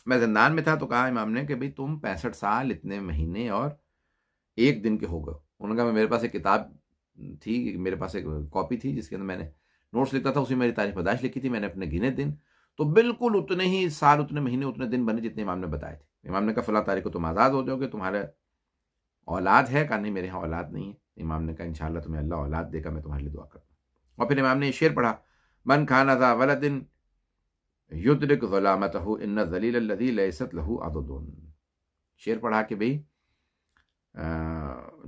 मैं जिंदान में था तो कहा इमाम ने कि भाई तुम 65 साल इतने महीने और 1 दिन के हो गए। उन्होंने कहा मेरे पास एक किताब थी, मेरे पास एक कॉपी थी जिसके अंदर मैंने नोट्स लिखता था, उसी में मेरी तारीख पैदाइश लिखी थी, मैंने अपने गिने दिन, तो बिल्कुल उतने ही साल, उतने महीने, उतने दिन बने जितने इमाम ने बताए थे। इमाम ने कहा फला तारीख को तुम आज़ाद हो जाओगे, तुम्हारे औलाद है? कहा नहीं मेरे यहाँ औलाद नहीं है। इमाम ने कहा इंशाअल्लाह तुम्हें अल्लाह औलाद देगा, मैं तुम्हारे लिए दुआ करता हूँ। और फिर इमाम ने ये शेर पढ़ा, मन खाना ज़ा वलदिन युद्रिक ज़लामतहु इन्न ज़लील लज़ी लैसत लहू अददुन। शेर पढ़ा कि भाई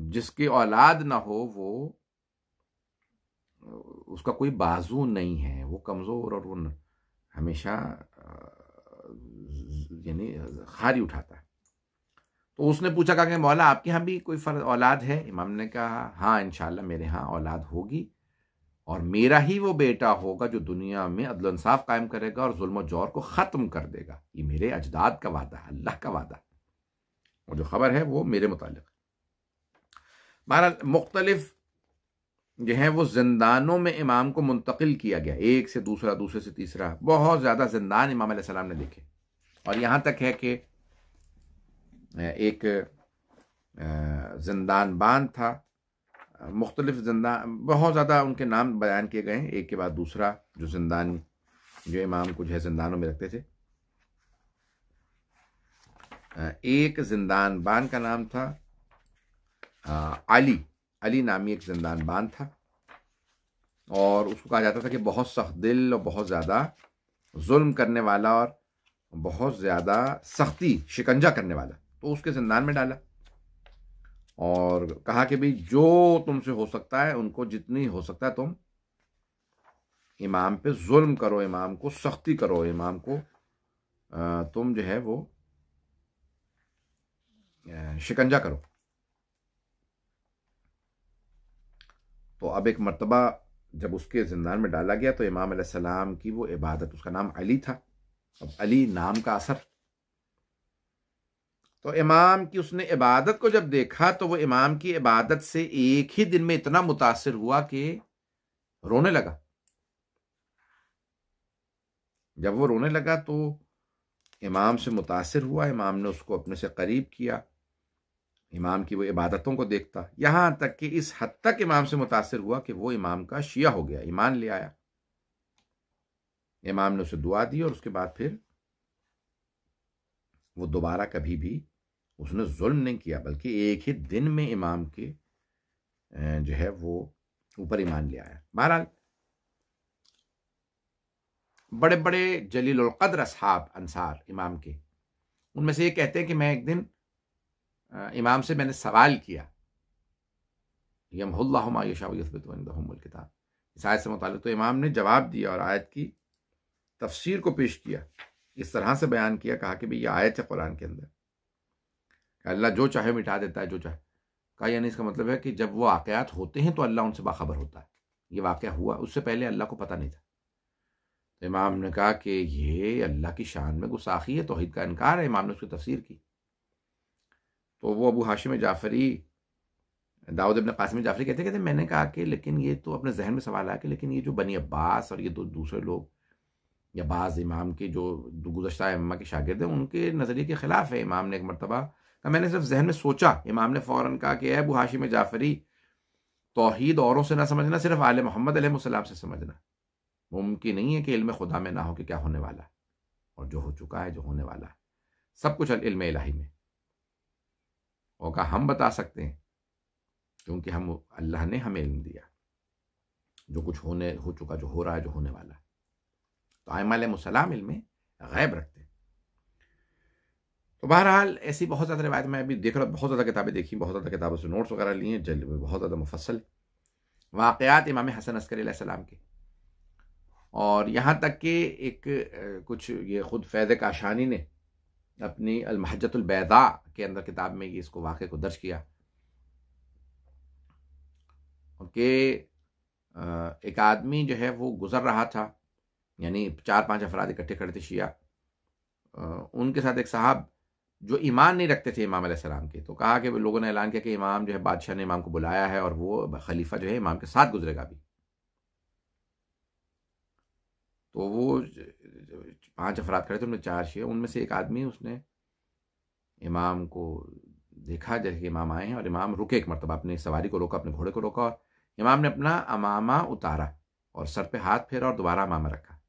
जिसकी औलाद ना हो वो उसका कोई बाजू नहीं है, वो कमज़ोर और वो हमेशा यानी खारी उठाता है। तो उसने पूछा कहा कि मौला आपके यहाँ भी कोई फर्ज औलाद है? इमाम ने कहा हाँ इंशाअल्लाह मेरे यहाँ औलाद होगी, और मेरा ही वो बेटा होगा जो दुनिया में अदल इंसाफ कायम करेगा और जुल्म जौर को ख़त्म कर देगा। ये मेरे अजदाद का वादा है, अल्लाह का वादा, और जो खबर है वो मेरे मुतालिक। बहरहाल मुख्तलिफ जो है वो जिंदानों में इमाम को मुंतकिल किया गया, एक से दूसरा, दूसरे से तीसरा, बहुत ज़्यादा जिंदान इमाम अलैहिस्सलाम ने देखे। और यहाँ तक है कि एक जिंदान बान था, मुख्तलिफ जिंदान, बहुत ज़्यादा उनके नाम बयान किए गए हैं, एक के बाद दूसरा जो जिंदान जो इमाम को जो है जिंदानों में रखते थे। एक जिंदान बान का नाम था अली, अली नामी एक जिंदान बान था, और उसको कहा जाता था कि बहुत सख्त दिल और बहुत ज़्यादा जुल्म करने वाला और बहुत ज़्यादा सख्ती शिकंजा करने वाला। तो उसके जिंदान में डाला और कहा कि भाई जो तुमसे हो सकता है, उनको जितनी हो सकता है तुम इमाम पे जुल्म करो, इमाम को सख्ती करो, इमाम को तुम जो है वो शिकंजा करो। तो अब एक मर्तबा जब उसके जिंदान में डाला गया तो इमाम अलैहिस्सलाम की वो इबादत, उसका नाम अली था, अब अली नाम का असर, तो इमाम की उसने इबादत को जब देखा तो वो इमाम की इबादत से एक ही दिन में इतना मुतासिर हुआ कि रोने लगा। जब वो रोने लगा तो इमाम से मुतासिर हुआ, इमाम ने उसको अपने से करीब किया, इमाम की वो इबादतों को देखता, यहाँ तक कि इस हद तक इमाम से मुतासिर हुआ कि वो इमाम का शिया हो गया, ईमान ले आया। इमाम ने उसे दुआ दी और उसके बाद फिर वो दोबारा कभी भी उसने जुल्म नहीं किया, बल्कि एक ही दिन में इमाम के जो है वो ऊपर ईमान ले आया। बहरहाल बड़े बड़े जलीलुल क़द्र असहाब अंसार इमाम के, उनमें से ये कहते हैं कि मैं एक दिन इमाम से मैंने सवाल किया, यमहुल्लाहु मा यशाअ व युथबितु इंदहुमुल किताब, इस आयत से मुताल्लिक़, तो इमाम ने जवाब दिया और आयत की तफसीर को पेश किया, इस तरह से बयान किया, कहा कि भाई ये आयत है कुरान के अंदर, अल्लाह जो चाहे मिटा देता है, जो चाहे। कहा यानी इसका मतलब है कि जब वो वाक़यात होते हैं तो अल्लाह उनसे बाखबर होता है, ये वाक़या हुआ, उससे पहले अल्लाह को पता नहीं था। तो इमाम ने कहा कि ये अल्लाह की शान में गुस्ताखी है, तौहीद का इनकार है। इमाम ने उसकी तफसीर की तो वो अबू हाशिम जाफरी, दाऊद इब्न कासिम जाफरी कहते मैंने कहा कि लेकिन ये तो अपने जहन में सवाल आया कि लेकिन ये जो बनी अब्बास और ये दूसरे लोग या बाज़ इमाम के जो गुज़श्ता इमाम के शागिर्द हैं, उनके नज़रिए के ख़िलाफ़ है। इमाम ने एक मरतबा कहा, मैंने सिर्फ जहन में सोचा, इमाम ने फ़ौरन कहा कि अबू हाशिम जाफरी, तौहीद औरों से ना समझना, सिर्फ आले मोहम्मद अलैहिस्सलाम से समझना। मुमकिन नहीं है कि इल्म खुदा में ना हो कि क्या होने वाला है, और जो हो चुका है, जो होने वाला है, सब कुछ इल्म इलाही में। और कहा हम बता सकते हैं क्योंकि हम अल्लाह ने हमें इल्म दिया, जो कुछ हो चुका, जो हो रहा है, जो होने वाला है। तो आइम्मा अलैहिस्सलाम इल्म गैब रखते हैं। तो बहरहाल ऐसी बहुत ज़्यादा रिवायत मैं अभी देख रहा हूँ, बहुत ज़्यादा किताबें देखी, बहुत ज़्यादा किताबों से नोट्स वगैरह लिए, बहुत ज़्यादा मुफस्सल वाक़यात इमाम हसन अस्करी अलैहिस्सलाम के। और यहाँ तक कि एक कुछ ये ख़ुद फैज़ काशानी ने अपनी अल-महज्जतुल बैदा के अंदर किताब में ये इसको वाक़े को दर्ज किया कि एक आदमी जो है वो गुज़र रहा था, यानी 4-5 अफराद इकट्ठे खड़े थे शिया, उनके साथ एक साहब जो ईमान नहीं रखते थे इमाम अलैहिस्सलाम के। तो कहा कि लोगों ने ऐलान किया कि इमाम जो है, बादशाह ने इमाम को बुलाया है और वो खलीफा जो है इमाम के साथ गुजरेगा भी। तो वो 5 अफराद खड़े थे, उनमें 4 शिया। उनमें से एक आदमी, उसने इमाम को देखा जैसे कि इमाम आए हैं, और इमाम रुके एक मरतबा, अपनी सवारी को रोका, अपने घोड़े को रोका, और इमाम ने अपना अमामा उतारा और सर पे हाथ फेरा और दोबारा अमामा रखा,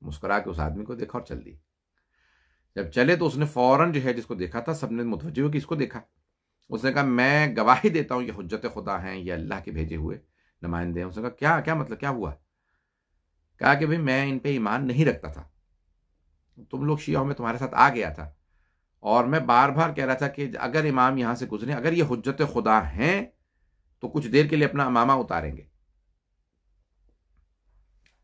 मुस्कुरा के उस आदमी को देखा और चल दी। जब चले तो उसने फौरन जो है जिसको देखा था, सबने मुतवज्जो हो कि इसको देखा। उसने कहा मैं गवाही देता हूँ ये हुज्जत खुदा हैं, ये अल्लाह के भेजे हुए नुमाइंदे हैं। उसने कहा क्या क्या मतलब, क्या हुआ? कहा कि भाई मैं इन पे ईमान नहीं रखता था, तुम लोग शिया में तुम्हारे साथ आ गया था, और मैं बार बार कह रहा था कि अगर इमाम यहां से गुजरे, अगर ये हुज्जत खुदा हैं तो कुछ देर के लिए अपना अमामा उतारेंगे।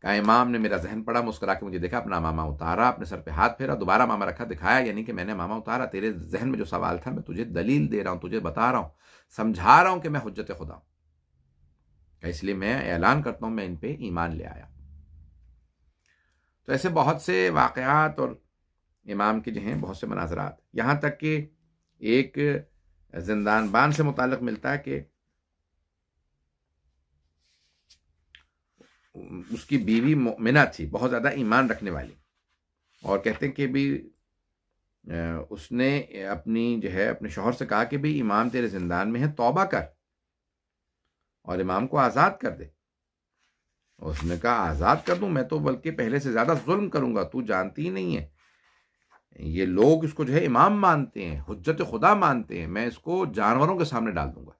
कहा इमाम ने मेरा जहन पड़ा, मुस्कुरा के मुझे देखा, अपना अमामा उतारा, अपने सर पे हाथ फेरा, दोबारा अमामा रखा, दिखाया यानी कि मैंने अमामा उतारा। तेरे जहन में जो सवाल था मैं तुझे दलील दे रहा हूं, तुझे बता रहा हूं, समझा रहा हूं कि मैं हुज्जत खुदा हूं, इसलिए मैं ऐलान करता हूं मैं इन पे ईमान ले आया। तो ऐसे बहुत से वाकयात और इमाम के जो हैं बहुत से मनाजरात, यहाँ तक कि एक जिंदानबान से मुताल्लिक मिलता है कि उसकी बीवी मोमिना थी, बहुत ज़्यादा ईमान रखने वाली, और कहते हैं कि भी उसने अपनी जो है अपने शौहर से कहा कि भाई इमाम तेरे जिंदान में है, तौबा कर और इमाम को आज़ाद कर दे। उसने कहा आज़ाद कर दूं मैं तो बल्कि पहले से ज़्यादा जुल्म करूंगा, तू जानती ही नहीं है, ये लोग इसको जो है इमाम मानते हैं, हुज्जत खुदा मानते हैं, मैं इसको जानवरों के सामने डाल दूंगा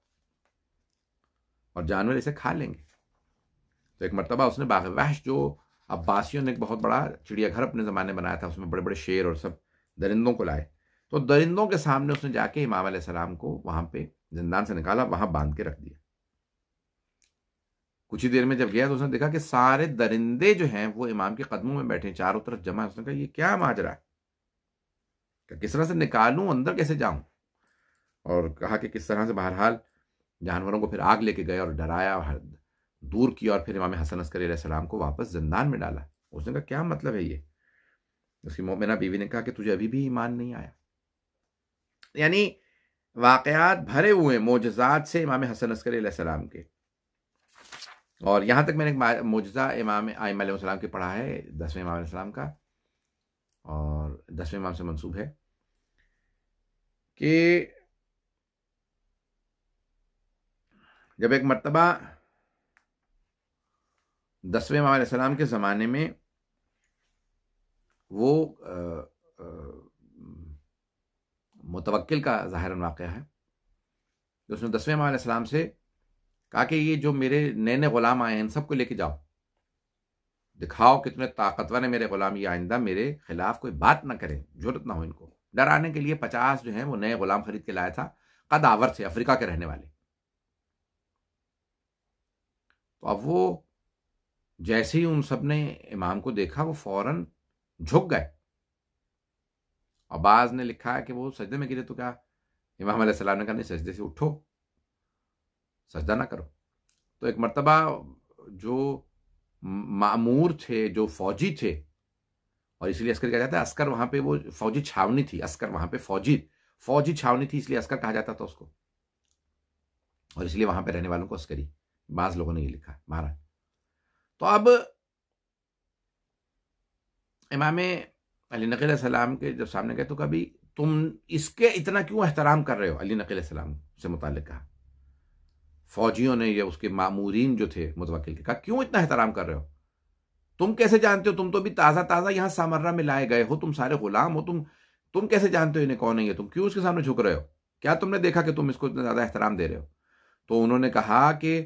और जानवर इसे खा लेंगे। तो एक मरतबा उसने बाग़ वहश, जो अब्बासियों ने एक बहुत बड़ा चिड़ियाघर अपने ज़माने बनाया था, उसमें बड़े बड़े शेर और सब दरिंदों को लाए, तो दरिंदों के सामने उसने जाके इमाम अलैहिस्सलाम को वहाँ पे जिंदान से निकाला, वहाँ बांध के रख दिया। कुछ ही देर में जब गया तो उसने देखा कि सारे दरिंदे जो हैं वो इमाम के कदमों में बैठे, चारों तरफ जमा है। उसने कहा ये क्या माजरा है, किस तरह से निकालूं, अंदर कैसे जाऊं? और कहा कि किस तरह से बहरहाल जानवरों को फिर आग लेके गए और डराया, दूर किया, और फिर इमाम हसन अस्करी अलैहिस्सलाम को वापस जिंदान में डाला। उसने कहा क्या मतलब है ये? उसकी मोमिना बीवी ने कहा कि तुझे अभी भी ईमान नहीं आया। यानी वाकयात भरे हुए मोजज़ात से इमाम हसन अस्करी अलैहिस्सलाम के। और यहाँ तक मैंने एक मोजज़ा इमाम आइम अलैहिस्सलाम के पढ़ा है, 10वें इमाम अलैहिस्सलाम का, और 10वें इमाम से मंसूब है कि जब एक मर्तबा 10वें इमाम अलैहिस्सलाम के ज़माने में वो मुतवक्किल का ज़ाहिरन वाक़या है, तो उसने 10वें इमाम अलैहिस्सलाम से कहा कि ये जो मेरे नए नए ग़ुलाम आए हैं इन सबको लेके जाओ, दिखाओ कितने ताकतवर है मेरे ग़ुलाम, ये आइंदा मेरे खिलाफ कोई बात ना करें, जुर्रत ना हो इनको। डराने के लिए 50 जो हैं वो नए ग़ुलाम खरीद के लाया था, कदावर से, अफ्रीका के रहने वाले। तो अब वो जैसे ही उन सब ने इमाम को देखा वो फौरन झुक गए। अब्बास ने लिखा है कि वो सजदे में गिरे, तो क्या इमाम अलैहिस्सलाम ने कहा नहीं, सजदे से उठो, सजदा ना करो। तो एक मर्तबा जो मामूर थे, जो फौजी थे, और इसलिए अस्कर कहा जाता है, अस्कर वहां पे वो फौजी छावनी थी, अस्कर वहां पे फौजी छावनी थी, इसलिए अस्कर कहा जाता था उसको, और इसलिए वहां पे रहने वालों को अस्करी, बाज लोगों ने ये लिखा महाराज। तो अब इमाम अली नक़ी अलैहिस्सलाम के जब सामने गए तो कभी तुम इसके इतना क्यों एहतराम कर रहे हो? अली नक़ी अलैहिस्सलाम से मुताल्लिक़ कहा, फौजियों ने, या उसके मामूरीन जो थे मुतवक्किल के, कहा क्यों इतना एहतराम कर रहे हो? तुम कैसे जानते हो? तुम तो भी ताज़ा ताज़ा यहाँ सामर्रा में लाए गए हो, तुम सारे गुलाम हो, तुम कैसे जानते हो इन्हें कौन है ये? तुम क्यों उसके सामने झुक रहे हो? क्या तुमने देखा कि तुम इसको इतना ज़्यादा एहतराम दे रहे हो? तो उन्होंने कहा कि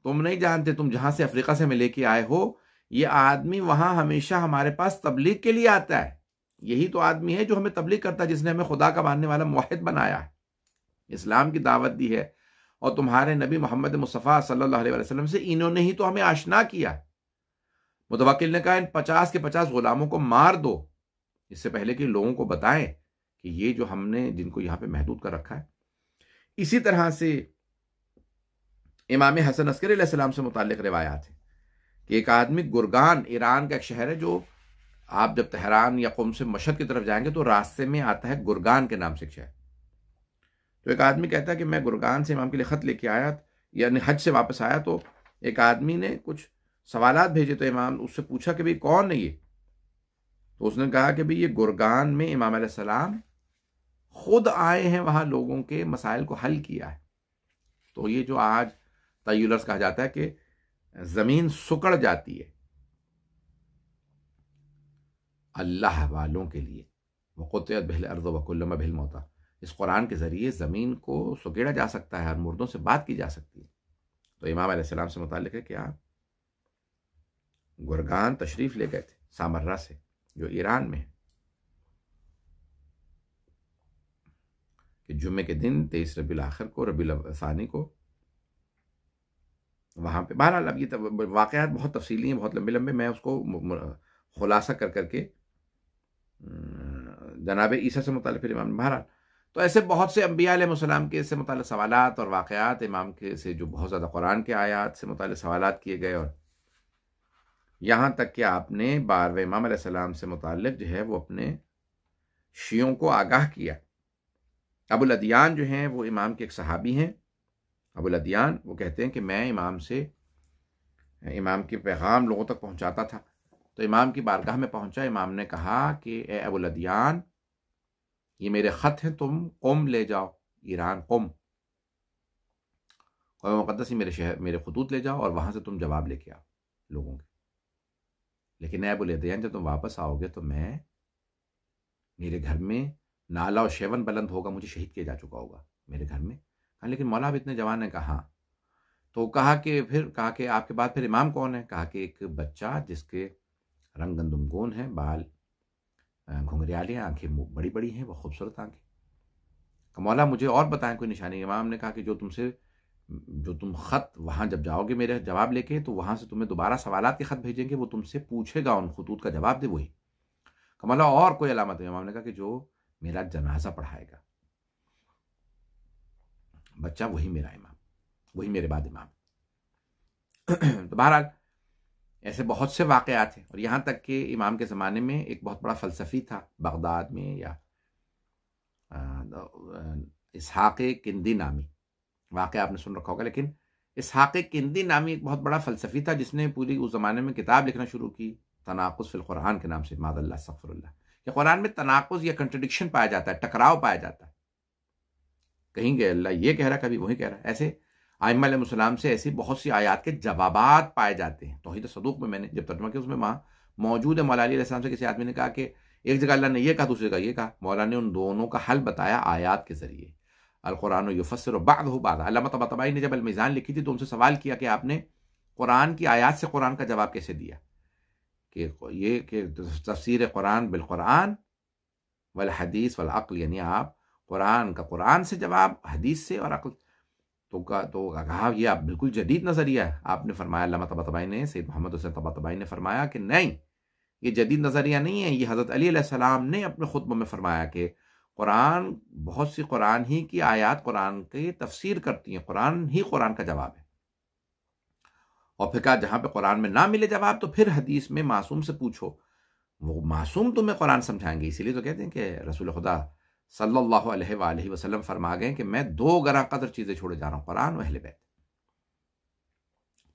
तुम नहीं जानते, तुम जहाँ से अफ्रीका से हमें लेके आए हो, ये आदमी वहाँ हमेशा हमारे पास तबलीग के लिए आता है, यही तो आदमी है जो हमें तबलीग करता है, जिसने हमें खुदा का मानने वाला मुवाहिद बनाया है, इस्लाम की दावत दी है, और तुम्हारे नबी मोहम्मद मुस्तफ़ा सल्लल्लाहु अलैहि वसल्लम से इन्होंने ही तो हमें आशना किया। मुतवक्किल ने कहा इन 50 के 50 गुलामों को मार दो, इससे पहले कि लोगों को बताएं कि ये जो हमने जिनको यहाँ पे महदूद कर रखा है। इसी तरह से इमाम हसन अस्करी अलैहिस्सलाम से मुताल्लिक़ रिवायात है कि एक आदमी गुरगान, ईरान का एक शहर है, जो आप जब तेहरान या क़ुम से मशहद की तरफ जाएंगे तो रास्ते में आता है, गुरगान के नाम से एक शहर। तो एक आदमी कहता है कि मैं गुरगान से इमाम के लिए ख़त लेके आया, यानी हज से वापस आया, तो एक आदमी ने कुछ सवालात भेजे, तो इमाम उससे पूछा कि भाई कौन है ये? तो उसने कहा कि भाई ये गुरगान में इमाम अलैहिस्सलाम खुद आए हैं, वहां लोगों के मसाइल को हल किया है। तो ये जो आज तय्युलर्स कहा जाता है कि जमीन सुकड़ जाती है अल्लाह वालों के लिए, वक़ुतियत बिल अर्ज़ व कुल्लुम बिल मौता, इस कुरान के ज़रिए ज़मीन को सुकेड़ा जा सकता है और मुर्दों से बात की जा सकती है। तो इमाम अलैहिस्सलाम से मुताल्लिक़ है कि आप गुरगान तशरीफ़ ले गए थे सामर्रा से, जो ईरान में है, कि जुम्मे के दिन 23 रबीउल आखिर को, रबीउल सानी को वहाँ पे। बहरहाल अब ये वाक़यात बहुत तफसीली हैं, बहुत लंबे लंबे, मैं उसको खुलासा कर करके जनाब ईसा से मुताल्लिक़ फिर इमाम। बहरहाल तो ऐसे बहुत से अंबिया अलैहिस्सलाम के इससे मुताल्लिक़ सवालात और वाक़यात इमाम के से जो बहुत ज़्यादा कुरान के आयात से मुताल्लिक़ सवालात किए गए, और यहाँ तक कि आपने 12वें इमाम अलैहिस्सलाम से मुताल्लिक़ जो है वो अपने शियों को आगाह किया। अबुल अदियान जो हैं वो इमाम के एक सहाबी हैं। अबुल अदियान वो कहते हैं कि मैं इमाम के पैगाम लोगों तक पहुँचाता था। तो इमाम की बारगाह में पहुँचा, इमाम ने कहा कि ए अबुल अदियान, ये मेरे ख़त हैं, तुम क़ुम ले जाओ, ईरान क़ुम मुक़द्दस मेरे शहर, मेरे खतूत ले जाओ और वहाँ से तुम जवाब लेके आओ लोगों के। लेकिन ए अबुल अदियान, जब तुम वापस आओगे तो मेरे घर में नाला और शेवन बुलंद होगा, मुझे शहीद किया जा चुका होगा मेरे घर में। कहा लेकिन मौला, आप इतने जवान हैं। कहा तो कहा कि आपके बाद फिर इमाम कौन है? कहा कि एक बच्चा जिसके रंग गंदुमगोन है, बाल घुंघरियाले, आंखें बड़ी बड़ी हैं, वो खूबसूरत आंखें। मौला मुझे और बताएं कोई निशानी। इमाम ने कहा कि जो तुम ख़त वहाँ जब जाओगे मेरे जवाब लेके, तो वहाँ से तुम्हें दोबारा सवालात के ख़त भेजेंगे, वो तुमसे पूछेगा, उन खतूत का जवाब दे वही। मौला और कोई अलामत है? इमाम ने कहा कि जो मेरा जनाजा पढ़ाएगा बच्चा, वही मेरा इमाम, वही मेरे बाद इमाम। तो बहरहाल ऐसे बहुत से वाक़यात हैं। और यहाँ तक कि इमाम के ज़माने में एक बहुत बड़ा फ़लसफ़ी था बगदाद में, या इसहाक़ किंदी नामी, वाक़या आपने सुन रखा होगा, लेकिन इसहाक़ किंदी नामी एक बहुत बड़ा फ़लसफ़ी था जिसने पूरी उस ज़माने में किताब लिखना शुरू की, तनाक़ुज़ फ़िल क़ुरान के नाम से। मादल्लाह अस्तग़फ़िरुल्लाह, कि क़ुरान में तनाक़ुज़ या कंट्रडिक्शन पाया जाता है, टकराव पाया जाता है, कहीं अल्लाह ये कह रहा, कभी वही कह रहा। ऐसे आइम्मा अलैहिस्सलाम से ऐसी बहुत सी आयात के जवाबात पाए जाते हैं। तौहीद सदूक़ में मैंने जब तर्जुमा किया, उसमें वहाँ मौजूद है, मौला अली अलैहिस्सलाम से किसी आदमी ने कहा कि एक जगह अल्लाह ने ये कहा, दूसरी जगह ये कहा। मौला ने उन दोनों का हल बताया आयात के ज़रिए। अल कुरान युफ़स्सिरु बअदहु बअदा। अल्लामा तबातबाई ने जब अल मीज़ान लिखी थी तो उनसे सवाल किया कि आपने कुरान की आयात से कुरान का जवाब कैसे दिया, कि तफ़सीर कुरान बिल कुरान वल हदीस वल अक़्ल, यानी आप कुरान का कुरान से जवाब, हदीस से और अक़्ल। तो कहा ये आप बिल्कुल जदीद नज़रिया है। आपने फरमाया, अल्लामा तबातबाई ने, सैयद मोहम्मद हुसैन तबातबाई ने फरमाया कि नहीं, ये जदीद नज़रिया नहीं है, ये हज़रत अली अलैहिस्सलाम ने अपने खुतबे में फरमाया कि कुरान, बहुत सी कुरान ही की आयात कुरान की तफसीर करती हैं, कुरान ही कुरान का जवाब है। और फिर कहा जहाँ पे कुरान में ना मिले जवाब तो फिर हदीस में मासूम से पूछो, वो मासूम तुम्हें कुरान समझाएंगे। इसीलिए तो कहते हैं कि रसूल खुदा सल्लल्लाहु अलैहि वसल्लम फरमा गए कि मैं 2 गरा कदर चीज़ें छोड़े जा रहा हूँ, कुरान और अहले बैत।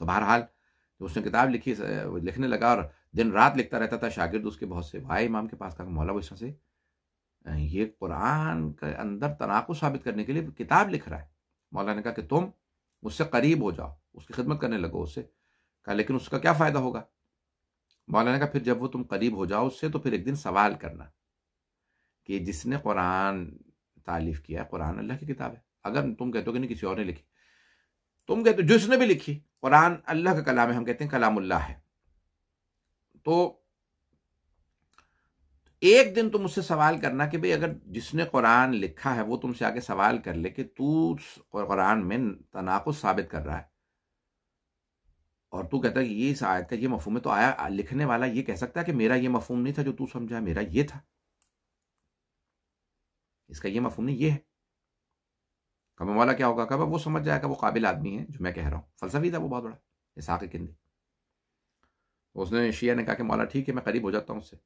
तो बहरहाल तो उसने किताब लिखी, लिखने लगा और दिन रात लिखता रहता था। शागिर्द उसके बहुत से आए इमाम के पास, कहा मौला वो इस से ये कुरान के अंदर तनाक़ुज़ साबित करने के लिए किताब लिख रहा है। मौला ने कहा कि तुम उससे करीब हो जाओ, उसकी खिदमत करने लगो उससे। कहा लेकिन उसका क्या फ़ायदा होगा? मौला ने कहा फिर जब वो तुम करीब हो जाओ उससे, तो फिर एक दिन सवाल करना कि जिसने कुरान तालीफ किया है, कुरान अल्लाह की किताब है। अगर तुम कहते हो कि नहीं किसी और ने लिखी, तुम कहते हो जिसने भी लिखी, कुरान अल्लाह का कलाम है, हम कहते हैं कलामुल्लाह है, तो एक दिन तुम उससे सवाल करना कि भाई अगर जिसने कुरान लिखा है वो तुमसे आगे सवाल कर ले कि तू कुरान में तनाक़ुज़ साबित कर रहा है और तू कहता है कि ये इस आयत का ये मफ़हूम है, तो आया लिखने वाला ये कह सकता है कि मेरा ये मफ़हूम नहीं था जो तू समझा, मेरा ये था, इसका ये मफ़हूम नहीं, ये है। कब वाला क्या होगा? कब वो समझ जाएगा, वो काबिल आदमी है जो मैं कह रहा हूँ। फ़लसफ़ी था वो बहुत बड़ा, इसहाक़ किंदी। उसने शिया ने कहा कि मौला ठीक है, मैं करीब हो जाता हूँ उससे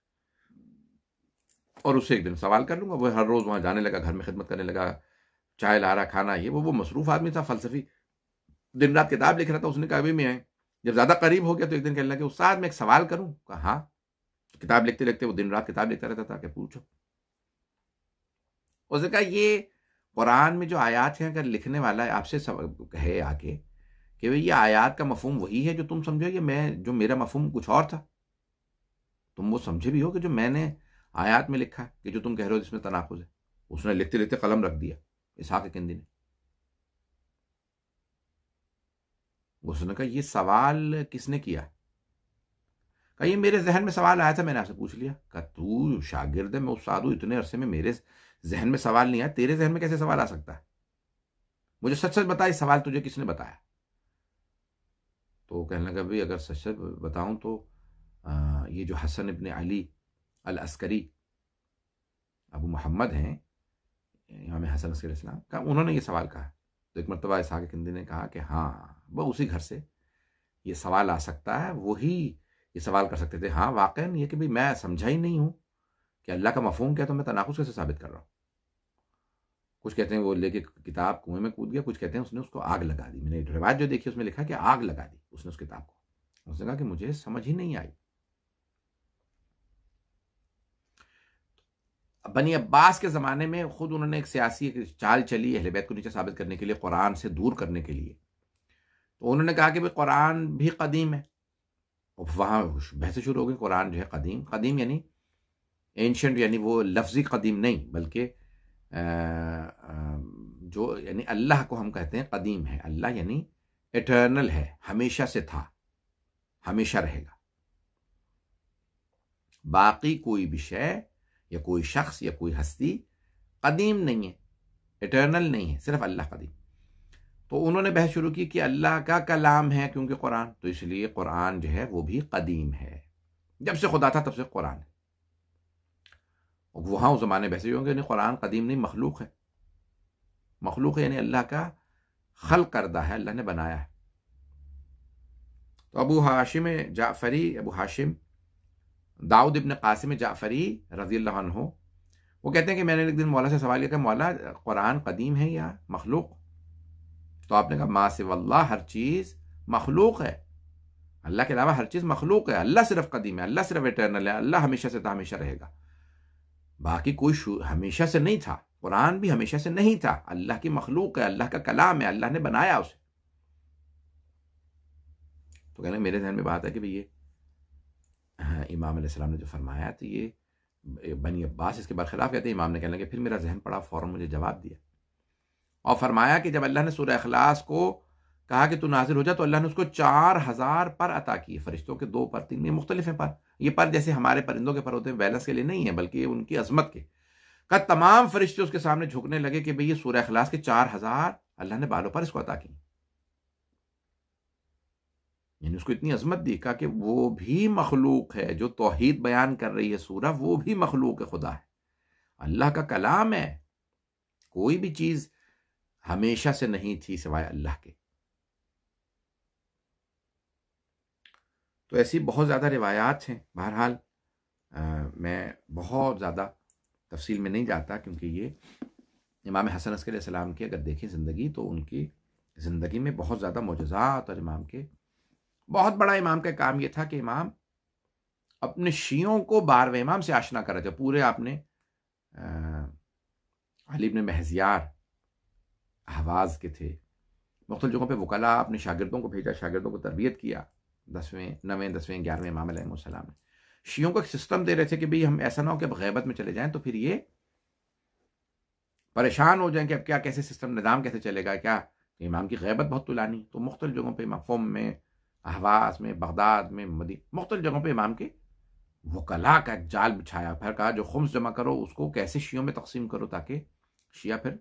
और उससे एक दिन सवाल कर लूँगा। वो हर रोज़ वहाँ जाने लगा, घर में खिदमत करने लगा, चाय ला रहा, खाना, ये वो मसरूफ़ आदमी था, फ़लसफ़ी, दिन रात किताब लिख रहा था। उसने कहा अभी मैं आए, जब ज़्यादा करीब हो गया तो एक दिन कहने लगे उस्ताद मैं एक सवाल करूँ? कहा हाँ। किताब लिखते लिखते वो दिन रात किताब लिखता रहता था कि पूछो। उसने कहा ये कुरान में जो आयात हैं, अगर लिखने वाला है आपसे कहे आके कि भाई ये आयात का मफहूम वही है जो तुम समझो, कि मैं जो मेरा मफहूम कुछ और था, तुम वो समझे भी हो कि जो मैंने आयात में लिखा है कि जो तुम कह रहे हो जिसमें तनाकुज है। उसने लिखते लिखते कलम रख दिया इसहाक किंदी ने। उसने कहा ये सवाल किसने किया? कहा ये मेरे जहन में सवाल आया था, मैंने आपसे पूछ लिया। कहा तू शागिर्द है, मैं उस्ताद हूं, इतने अरसे में मेरे जहन में सवाल नहीं आया, तेरे जहन में कैसे सवाल आ सकता है? मुझे सच सच बता, इस सवाल तुझे किसने बताया? तो कहने लगा भाई अगर सच सच बताऊं तो ये जो हसन इब्न अली अल अस्करी अबू मोहम्मद हैं, इमाम हसन अस्करी इस्लाम का, उन्होंने ये सवाल कहा। तो एक मरतबा इसहाक किंदी ने कहा कि हाँ वह उसी घर से ये सवाल आ सकता है, वही ये सवाल कर सकते थे। हाँ वाकई ये कि भाई मैं समझा ही नहीं हूं कि अल्लाह का मफहूम क्या, तो मैं तनाकुस कैसे साबित कर रहा हूँ। कुछ कहते हैं वो लेके किताब कुएं में कूद गया, कुछ कहते हैं उसने उसको आग लगा दी। मैंने रिवायत जो देखी उसमें लिखा कि आग लगा दी उसने उस किताब को। उसने कहा कि मुझे समझ ही नहीं आई। बनी अब्बास के ज़माने में खुद उन्होंने एक सियासी चाल चली अहले बैत को नीचे साबित करने के लिए, कुरान से दूर करने के लिए। तो उन्होंने कहा कि भाई कुरान भी कदीम है। और वहाँ बहसें शुरू हो गई, कुरान जो है कदीम, कदीम यानी एंशंट, यानी वो लफ्ज़ी कदीम नहीं बल्कि जो यानी अल्लाह को हम कहते हैं कदीम है। अल्लाह यानी इटर्नल है, हमेशा से था, हमेशा रहेगा। बाकी कोई विषय या कोई शख्स या कोई हस्ती कदीम नहीं है, इटर्नल नहीं है, सिर्फ अल्लाह कदीम। तो उन्होंने बहस शुरू की कि अल्लाह का कलाम है क्योंकि कुरान, तो इसलिए कुरान जो है वो भी कदीम है, जब से खुदा था तब से कुरान है। और वहां उस जमाने बहसे होंगे नहीं, कुरान कदीम नहीं मखलूक है। मखलूक है यानी अल्लाह का खल्क करदा है, अल्लाह ने बनाया है। तो अबू हाशिम जाफरी, अबू हाशिम दाऊद इब्न कासिम जाफरी रज़ियल्लाहु अन्हु, वो कहते हैं कि मैंने एक दिन मौला से सवाल किया कि मौला कुरान कदीम है या मखलूक? तो आपने कहा मा सिवल्लाह, हर चीज मखलूक है, अल्लाह के अलावा हर चीज मखलूक है। अल्लाह सिर्फ कदीम है, अल्लाह सिर्फ इटर्नल है, अल्लाह हमेशा से था, हमेशा रहेगा। बाकी कोई हमेशा से नहीं था, कुरान भी हमेशा से नहीं था, अल्लाह की मखलूक है, अल्लाह का कलाम है, अल्लाह ने बनाया उसे। तो कहने मेरे ध्यान में बात है कि भाई ये इमाम अलैहिस्सलाम ने जो फरमाया, तो ये बनी अब्बास इसके बरखिलाफ कहते हैं। इमाम ने कहने लगे, फिर मेरा जहन पड़ा, फौरन मुझे जवाब दिया और फरमाया कि जब अल्लाह ने सूरह इखलास को कहा कि तू नाजिल हो जा, तो अल्लाह ने उसको 4000 पर अता किए। फरिश्तों के 2 पर 3 में मुख्तलिफ हैं पर, ये पर जैसे हमारे परिंदों के पर होते हैं बैलेंस के लिए नहीं है, बल्कि उनकी अजमत के। का तमाम फरिश्ते उसके सामने झुकने लगे कि भाई ये सूरह इखलास के 4000 अल्लाह ने बालों पर इसको अता की, यानी उसको इतनी अजमत दी। कहा कि वो भी मखलूक है, जो तौहीद बयान कर रही है सूरह, वो भी मखलूक है, खुदा है, अल्लाह का कलाम है। कोई भी चीज हमेशा से नहीं थी सिवाय अल्लाह के। तो ऐसी बहुत ज्यादा रिवायात हैं। बहरहाल मैं बहुत ज्यादा तफसील में नहीं जाता, क्योंकि ये इमाम हसन अस्करी सलाम की अगर देखें ज़िंदगी, तो उनकी ज़िंदगी में बहुत ज़्यादा मोजज़ात, और इमाम के बहुत बड़ा इमाम का काम ये था कि इमाम अपने शियों को 12वें इमाम से आशना कर रहे थे। पूरे आपने अली इब्न महज़ियार हवाज़ के थे, मुख्तलिफ जगहों पे वकला अपने शागिर्दों को भेजा, शागिर्दों को तरबियत किया। 10वें 9वें 10वें 11वें इमाम अलैहिस्सलाम ने शियों को एक सिस्टम दे रहे थे कि भाई हम ऐसा ना हो कि अब गैबत में चले जाएं तो फिर ये परेशान हो जाएं कि अब क्या, कैसे सिस्टम निज़ाम कैसे चलेगा, क्या इमाम की गैबत बहुत तुलानी। तो मुख्तलिफ जगहों पर मक़ूम में, अहवास में, बगदाद में, मुख्तलिफ जगहों पर इमाम के वकला का एक जाल बिछाया। फिर कहा जो खुम्स जमा करो उसको कैसे शियों में तकसीम करो ताकि शिया फिर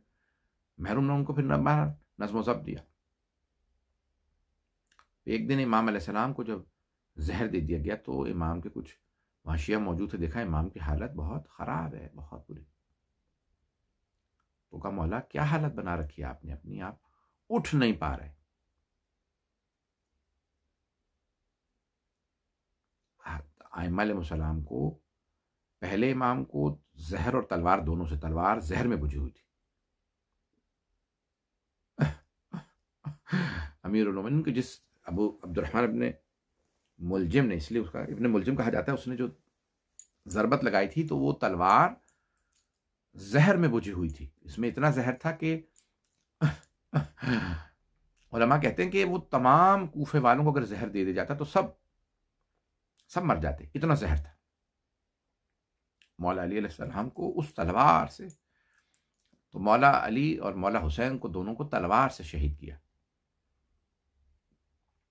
महरूम ना, उनको फिर नज़्म ज़ब्त दिया। एक दिन इमाम अलैहिस्सलाम को जब जहर दे दिया गया, तो इमाम के कुछ वहाँ शिया मौजूद थे, देखा इमाम की हालत बहुत ख़राब है, बहुत बुरी। तो कहा मौला क्या हालत बना रखी है आपने अपनी, आप उठ नहीं पा रहे। आइम्मा अलैहिस्सलाम को, पहले इमाम को जहर और तलवार दोनों से, तलवार जहर में बुझी हुई थी। अमीरुल मोमिनीन को जिस अबू अब्दुर्रहमान इब्न मुलजिम ने, इसलिए उसका इब्न मुलजिम कहा जाता है, उसने जो ज़रबत लगाई थी तो वो तलवार जहर में बुझी हुई थी। इसमें इतना जहर था कि उलमा कहते हैं कि वो तमाम कूफे वालों को अगर जहर दे दिया जाता तो सब मर जाते, इतना जहर था। मौला अली अलैहिस्सलाम को उस तलवार से, तो मौला अली और मौला हुसैन को दोनों को तलवार से शहीद किया।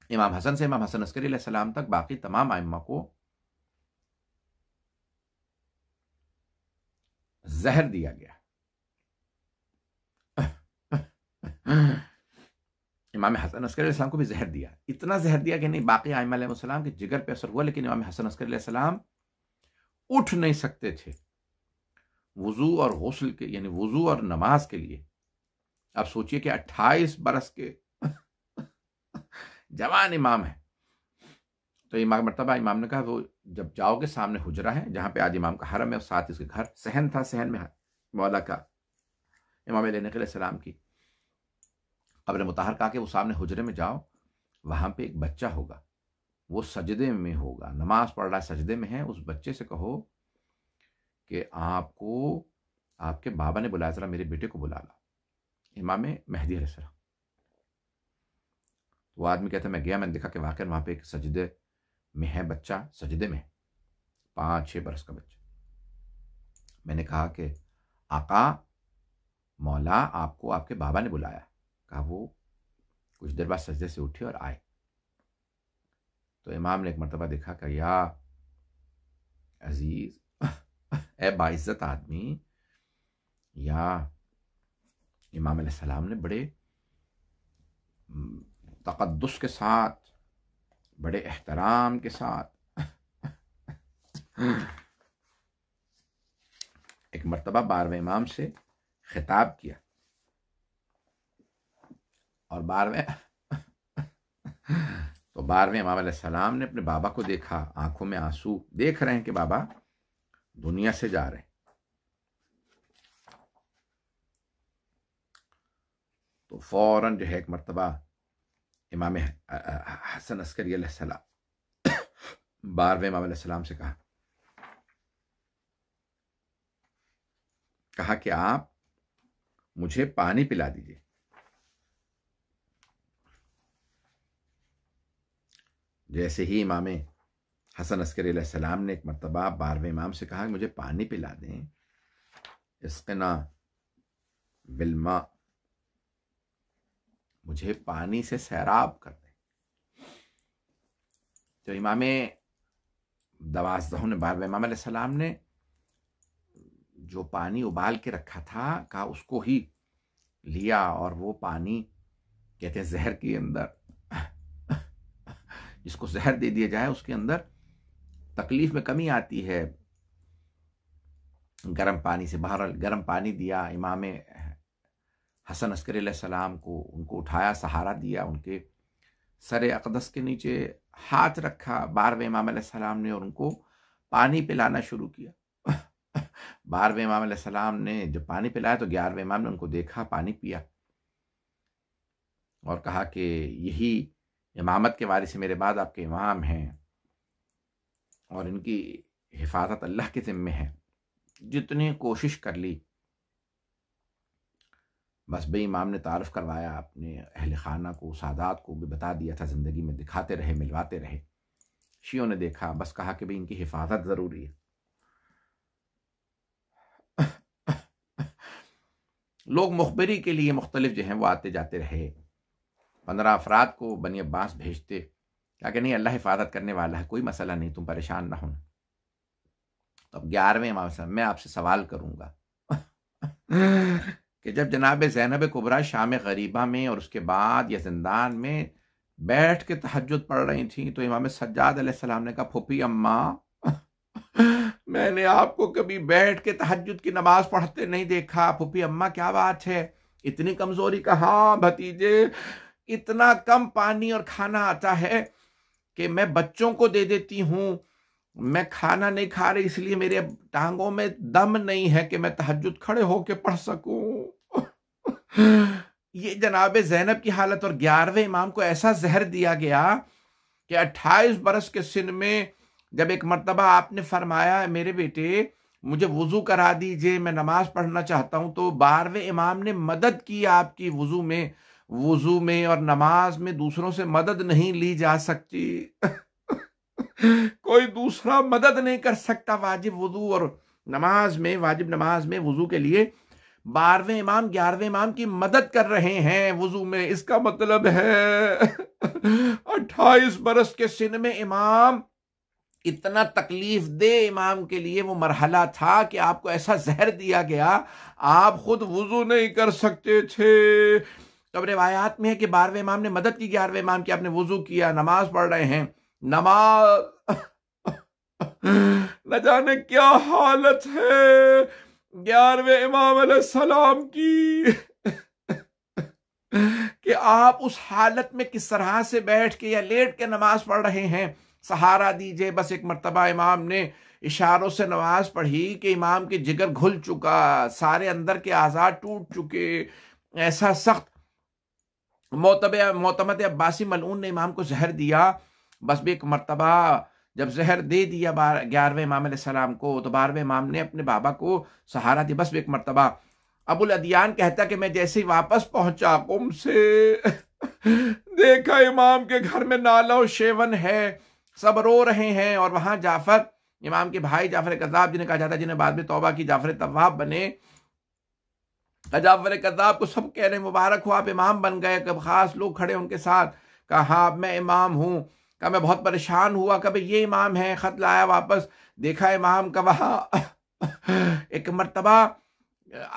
इमाम हसन से इमाम हसन अस्करी अलैहिस्सलाम तक बाकी तमाम आइम्मा को जहर दिया गया। इमाम हसन अस्करी अलैहिस्सलाम को भी जहर दिया, इतना जहर दिया कि नहीं बाकी आइम्मा अलैहिस्सलाम के जिगर पे असर हुआ, लेकिन इमाम हसन अस्करी अलैहिस्सलाम उठ नहीं सकते थे वुजू और गुस्ल के, यानी वुजू और नमाज के लिए। आप सोचिए कि 28 बरस के जवान इमाम है। तो इमाम मर्तबा इमाम ने कहा वो जब जाओगे सामने हुजरा है जहां पे आज इमाम का हरम है, साथ इसके घर सहन था, सहन में मौला का इमाम अलैहिस्सलाम की कब्र मुताहर का के वो सामने हुजरे में जाओ, वहां पे एक बच्चा होगा, वो सजदे में होगा, नमाज पढ़ रहा है, सजदे में है। उस बच्चे से कहो कि आपको आपके बाबा ने बुलाया, जरा मेरे बेटे को बुला ला, इमाम मेहदी अलैहिस्सलाम। वो आदमी कहता है मैं गया, मैंने देखा कि वाकई वहां पे एक सजदे में है बच्चा, सजदे में 5-6 बरस का बच्चा। मैंने कहा कि आका मौला आपको आपके बाबा ने बुलाया। कहा वो कुछ देर बाद सजदे से उठे और आए। तो इमाम ने एक मरतबा देखा कि या अजीज ए बाइज्जत आदमी, या इमाम अलैहिस्सलाम ने बड़े तक़द्दुस के साथ, बड़े एहतराम के साथ एक मरतबा 12वें इमाम से खिताब किया, और 12वें इमाम अलैहिस्सलाम ने अपने बाबा को देखा, आंखों में आंसू, देख रहे हैं कि बाबा दुनिया से जा रहे हैं। तो फौरन जो है एक मरतबा इमाम हसन अस्करी अलैहिस्सलाम 12वें इमाम अलैहिस्सलाम से कहा कि आप मुझे पानी पिला दीजिए। जैसे ही इमाम हसन अस्करी अलैहिस्सलाम ने एक मरतबा 12वें इमाम से कहा कि मुझे पानी पिला दें, इस्क़ना बिलमा, मुझे पानी से सैराब कर दें। तो इमाम 12 ने 12वें इमाम अलैहिस्सलाम ने जो पानी उबाल के रखा था, कहा उसको ही लिया, और वो पानी कहते हैं जहर के अंदर, जिसको जहर दे दिया जाए उसके अंदर तकलीफ में कमी आती है गर्म पानी से। बहरहाल गर्म पानी दिया इमाम हसन अस्करी अलैहिस्सलाम को, उनको उठाया, सहारा दिया, उनके सर अक़दस के नीचे हाथ रखा 12वें इमाम अलैहिस्सलाम ने, और उनको पानी पिलाना शुरू किया। 12वें इमाम अलैहिस्सलाम ने जब पानी पिलाया तो 11वें इमाम ने उनको देखा, पानी पिया, और कहा कि यही इमामत के वारिस मेरे बाद आपके इमाम हैं, और इनकी हिफाजत अल्लाह के ज़िम्मे है। जितनी कोशिश कर ली, बस बे इमाम ने तारफ़ करवाया अपने अहले खाना को, सादात को भी बता दिया था, ज़िंदगी में दिखाते रहे, मिलवाते रहे। शियों ने देखा, बस कहा कि भाई इनकी हिफाजत ज़रूरी है। लोग मुखबरी के लिए मुख्तलिफ जो हैं वो आते जाते रहे। 15 अफराद को बनी अब्बास भेजते, क्या कि नहीं अल्लाह हिफाजत करने वाला है, कोई मसला नहीं, तुम परेशान ना हो। तो अब 11वें इमाम साहब मैं आपसे सवाल करूंगा कि जब जनाब ज़ैनब कुबरा शाम गरीबा में और उसके बाद या जिंदान में बैठ के तहज्जुद पढ़ रही थी, तो इमाम सज्जाद अलैहिस्सलाम ने कहा फूफी अम्मा मैंने आपको कभी बैठ के तहज्जुद की नमाज पढ़ते नहीं देखा। फूफी अम्मा क्या बात है, इतनी कमजोरी का? हाँ भतीजे, इतना कम पानी और खाना आता है कि मैं बच्चों को दे देती हूँ। मैं खाना नहीं खा रही इसलिए मेरे टांगों में दम नहीं है कि मैं तहज्जुद खड़े होके पढ़ सकूं। ये जनाब ज़ैनब की हालत। और 11वें इमाम को ऐसा जहर दिया गया कि 28 बरस के सिन में जब एक मर्तबा आपने फरमाया मेरे बेटे मुझे वुजू करा दीजिए, मैं नमाज पढ़ना चाहता हूं, तो 12वें इमाम ने मदद की आपकी वुजू में और नमाज में दूसरों से मदद नहीं ली जा सकती। कोई दूसरा मदद नहीं कर सकता वाजिब वुजू और नमाज में, वाजिब नमाज में वुजू के लिए 12वें इमाम 11वें इमाम की मदद कर रहे हैं वुजू में। इसका मतलब है 28 बरस के सिन में इमाम, इतना तकलीफ दे इमाम के लिए वो मरहला था कि आपको ऐसा जहर दिया गया, आप खुद वुजू नहीं कर सकते थे। तब रिवायात में है कि 12वें इमाम ने मदद की 11वें इमाम की, आपने वुजू किया, नमाज पढ़ रहे हैं, नमाज न जाने क्या हालत है 11वें इमाम अलैहिस्सलाम की कि आप उस हालत में किस तरह से बैठ के या लेट के नमाज पढ़ रहे हैं। सहारा दीजिए। बस एक मर्तबा इमाम ने इशारों से नमाज पढ़ी कि इमाम के जिगर घुल चुका, सारे अंदर के आज़ाद टूट चुके। ऐसा सख्त मोतमद अब्बासी मलऊन ने इमाम को जहर दिया। बस भी एक मर्तबा जब जहर दे दिया 11वें इमाम अलैहिस्सलाम को, तो 12वें इमाम ने अपने बाबा को सहारा दिया। बस भी एक मर्तबा अबुल अदियान कहता कि मैं जैसे ही वापस पहुंचा कुम से देखा इमाम के घर में नाला और शेवन है, सब रो रहे हैं, और वहां जाफर, इमाम के भाई जाफर कज़्ज़ाब जिन्हें कहा जाता है, जिन्हें बाद में तौबा की जाफर तव्वाब बने, जाफर कज़्ज़ाब को सब कह रहे मुबारक हो आप इमाम बन गए। कब खास लोग खड़े उनके साथ, कहा हाँ मैं इमाम हूं। कहा मैं बहुत परेशान हुआ, कभी ये इमाम है, खत लाया वापस, देखा इमाम का वहां एक मर्तबा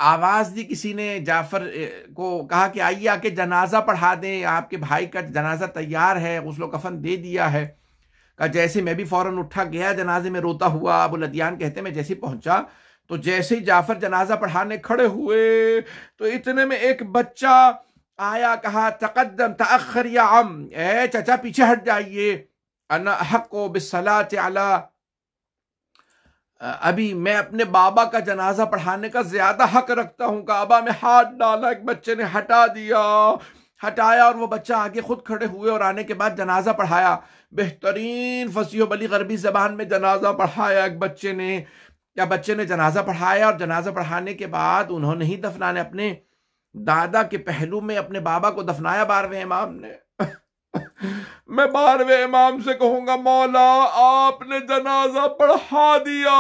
आवाज दी किसी ने, जाफर को कहा कि आइए आके जनाजा पढ़ा दें, आपके भाई का जनाजा तैयार है, गुस्ल कफन दे दिया है। कहा जैसे मैं भी फौरन उठा गया जनाजे में रोता हुआ। अबुल अदियान कहते मैं जैसे पहुंचा तो जैसे ही जाफर जनाजा पढ़ाने खड़े हुए तो इतने में एक बच्चा आया, कहा तक़द्दम तअख़्ख़र या अम, ए चाचा पीछे हट जाइए, अना हक़्क़ु बिस्सलाति अला, अभी मैं अपने बाबा का जनाजा पढ़ाने का ज्यादा हक रखता हूं। काबा में हाथ डाला, एक बच्चे ने हटा दिया, हटाया और वो बच्चा आगे खुद खड़े हुए और आने के बाद जनाजा पढ़ाया। बेहतरीन फसीह बली गरबी जबान में जनाजा पढ़ाया एक बच्चे ने। क्या बच्चे ने जनाजा पढ़ाया, और जनाजा पढ़ाने के बाद उन्होंने ही दफनाने, अपने दादा के पहलू में अपने बाबा को दफनाया 12वें इमाम ने। मैं 12वें इमाम से कहूंगा मौला आपने जनाजा पढ़ा दिया,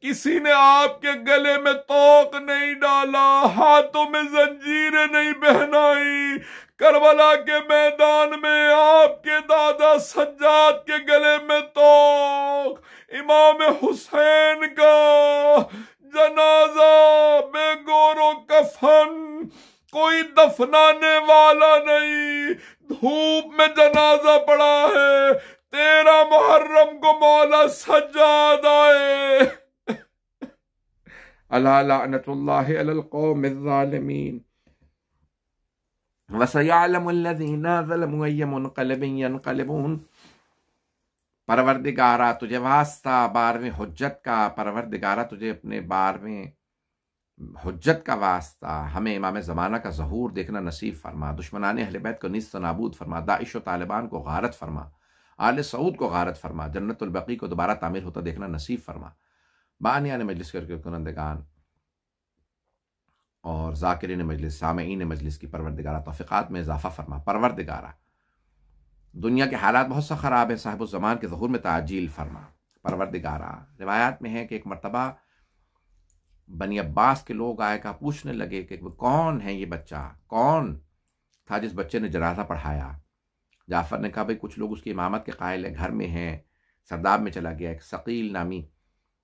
किसी ने आपके गले में तोक नहीं डाला, हाथों में जंजीरें नहीं पहनाई। करबला के मैदान में आपके दादा सज्जाद के गले में तोक, इमाम हुसैन का जनाजा बेगोरो कफन, कोई दफनाने वाला नहीं, धूप में जनाजा पड़ा है। 13 मुहर्रम को मौला सज्जाद आए। अला लअनतुल्लाहि अलल कौमिज़ ज़ालिमीन व सयअलमुल्लज़ीना ज़लमू अय्य मुनक़लिबिन यनक़लिबून। परवरदिगारा तुझे वास्ता 12वें हुज्जत का, परवरदिगारा तुझे अपने 12वें हुज्जत का वास्ता, हमें इमाम ज़माना का ज़हूर देखना नसीब फरमा, दुश्मनाने अहले बैत को निस्त नाबूद फरमा, दाइश व तालिबान को गारत फरमा, आले सऊद को गारत फरमा, जन्नतुल बक़ी को दोबारा तामीर होता देखना नसीब फरमा। बानियान मजलिस करके कुनंदगान और ज़ाकिरीन मजलिस, सामईन मजलिस की परवरदिगारा तौफ़ीक़ात में इजाफ़ा फरमा। परवरदिगारा दुनिया के हालात बहुत सा ख़राब है, साहिब ज़मान के ज़हूर में ताजील फरमा। परवरदिगारा रिवायात में है कि एक मरतबा बनी अब्बास के लोग आए, कहा पूछने लगे कि कौन है ये बच्चा, कौन था जिस बच्चे ने जनाजा पढ़ाया। जाफर ने कहा भाई कुछ लोग उसकी इमामत के कायल है, घर में हैं, सरदाब में चला गया। एक शकील नामी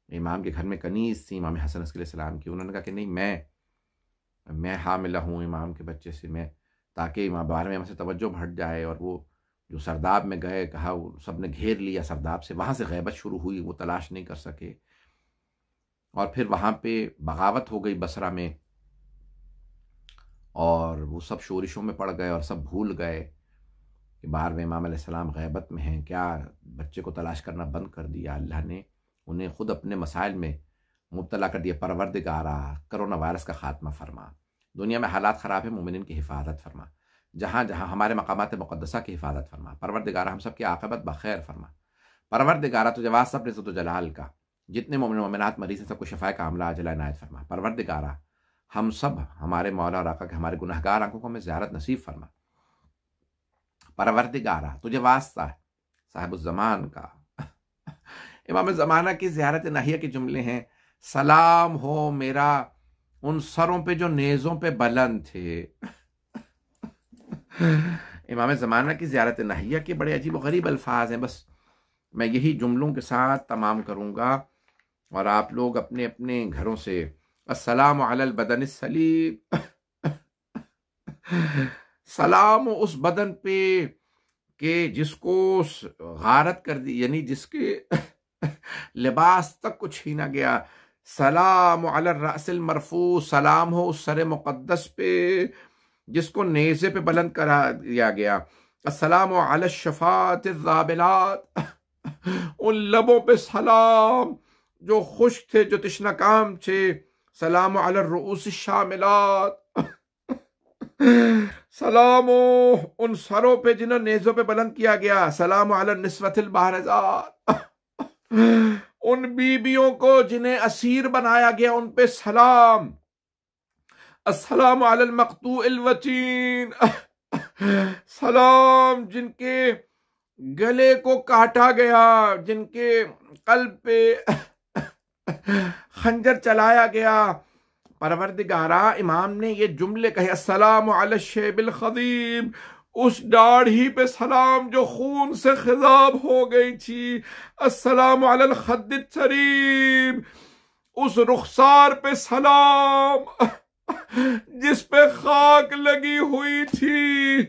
इमाम के घर में कनीज़ थी इमाम हसन अलैहिस्सलाम की। उन्होंने कहा कि नहीं मैं हामिला हूँ इमाम के बच्चे से, मैं, ताकि इमाम 12वें इमाम से तवज्जो हट जाए। और वो जो सरदाब में गए, कहा सब ने घेर लिया सरदाब से, वहाँ से गैबत शुरू हुई, वो तलाश नहीं कर सके। और फिर वहाँ पे बगावत हो गई बसरा में, और वो सब शोरिशों में पड़ गए और सब भूल गए कि 12वें इमाम अलैहिस्सलाम गैबत में हैं। क्या बच्चे को तलाश करना बंद कर दिया। अल्लाह ने उन्हें खुद अपने मसाइल में मुब्तला कर दिया। परवरदिगारा कोरोना वायरस का खात्मा फरमा, दुनिया में हालात ख़राब है, मोमिनीन की हिफाजत फरमा, जहाँ जहाँ हमारे मकामात मुक़द्दसा की हिफाजत फरमा। परवरदिगारा हम सब की आक़िबत बखैर फरमा। परवरदिगारा तुझे वास्ता अपने इज़्ज़त व जलाल का, जितने मोमिन मोमिनात मरीज़ हैं सबको शफाए कामिला अजला इनायत फरमा। परवरदिगारा हम सब, हमारे मौला और आका के हमारे गुनहगार आंखों को हमें ज़ियारत नसीब फरमा। परवरदिगारा तुझे वास्ता है साहिबुज़्ज़मान का, इमाम ज़माना की ज़ियारत नाहिया के जुमले हैं, सलाम हो मेरा उन सरों पे जो नेज़ों पे बुलंद थे। इमाम ज़माना की ज़ियारत नाहिया के बड़े अजीब व गरीब अल्फाज हैं। बस मैं यही जुमलों के साथ तमाम करूँगा और आप लोग अपने अपने घरों से अस्सलामु अलल बदन सलीम, सलाम उस बदन पे कि जिसको गारत कर दी, यानी जिसके लिबास तक को छीना गया। सलाम अलल रासिल मरफू, सलाम हो उस सरे मुक़द्दस पे जिसको नेज़े पे बुलंद करा दिया गया। अस्सलामु अलल शफ़ात ज़ाबिलात, उन लबों पे सलाम जो खुश थे, जो तश्नाकाम थे। सलामु अलल रुऊस शामिलात, सलामो उन सरों पे जिन्हें नेज़ों पे बुलंद किया गया। सलामु अलल निस्वतिल बारज़ात, उन बीबियों को जिन्हें असीर बनाया गया उन पे सलाम। अस्सलामु अलल मक़तूइल वतीन, सलाम जिनके गले को काटा गया, जिनके कल्ब पे खंजर चलाया गया। परवरदिगारा इमाम ने ये जुमले कहे, अस्सलामु अलल शैबिल खदीब, उस दाढ़ी पे सलाम जो खून से खिजाब हो गई थी। अस्सलामु अलल खद्दित सरीब, उस रुखसार पे सलाम जिस पे खाक लगी हुई थी।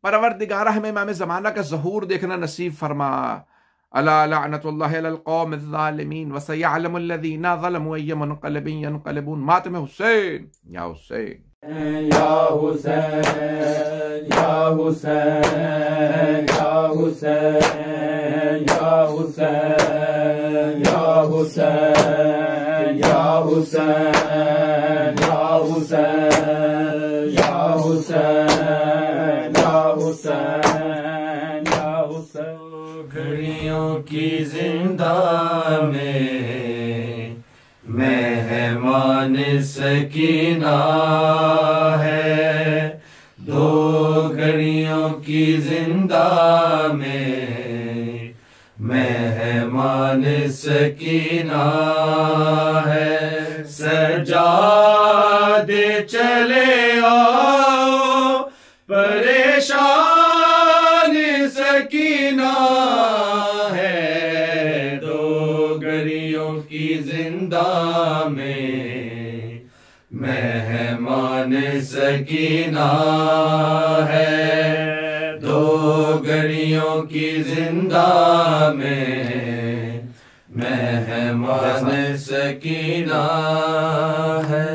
परवरदिगारा हमें इमाम ज़माना का ज़हूर देखना नसीब फरमा। अला लअनतुल्लाहि अलल क़ौमिज़ ज़ालिमीन व सयअलमुल लज़ीना ज़लमू अय्य मुनक़लिबिन यनक़लिबून। मातम हुसैन या हुसैन या हुसैन या हुसैन या हुसैन या हुसैन या हुसैन या हुसैन या हुसैन या हुसैन या हुसैन या हुसैन। घड़ियों की जिंदा में मेहमान सकीना है, दो घड़ियों की जिंदा में मेहमान सकीना है। सजादे चले आओ परेशान सकीना है, दो घड़ियों की जिंदा में मेहमान सकीना है, दो घड़ियों की जिंदा में मेहमान सकीना है।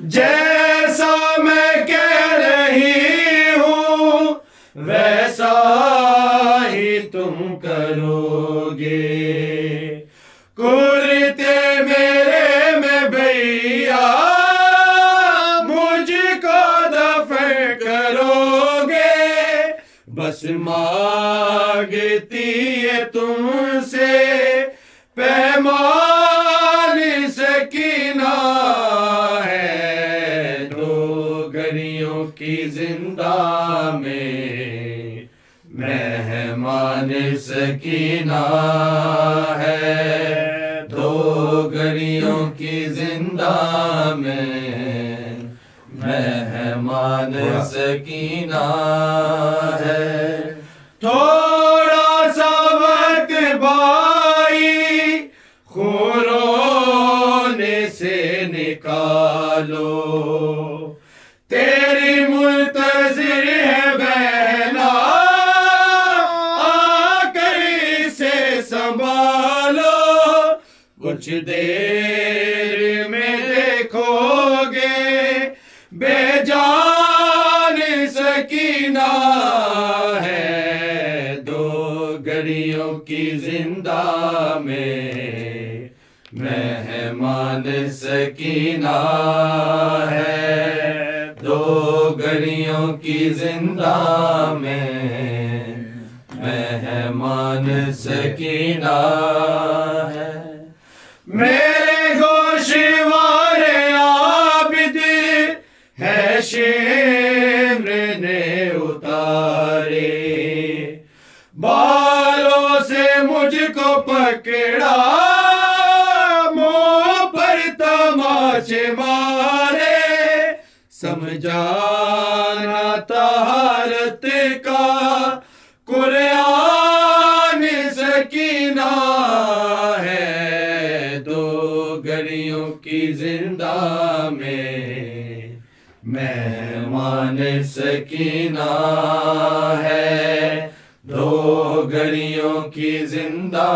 जैसा मैं कह रही हूँ वैसा ही तुम करोगे, कुर्ते मेरे में भैया मुझको दफन करोगे। बस मांगती है तुमसे पैमान सकीना है, दो घड़ियों की जिंदा में मेहमान सकीना है, दो घड़ियों की जिंदा में मेहमान सकीना है। थोड़ा सा वक्त भाई खूरोने से निकालो, तेरी मुल्तजिर है बहना आकर इसे संभालो। कुछ देर में देखोगे बेजान सकीना है, दो घड़ियों की जिंदा में मेहमान सकीना है, दो घड़ियों की जिंदा में मेहमान सकीना है। मेरे गोशवारे आबिद है शिम्र ने उतारे, बालों से मुझको पकड़ा मुंह पर तमाचे मारे, समझाना तहारत का कुरान सकीना है। दो घड़ियों की जिंदा में मेहमान सकीना है। दो घड़ियों की जिंदा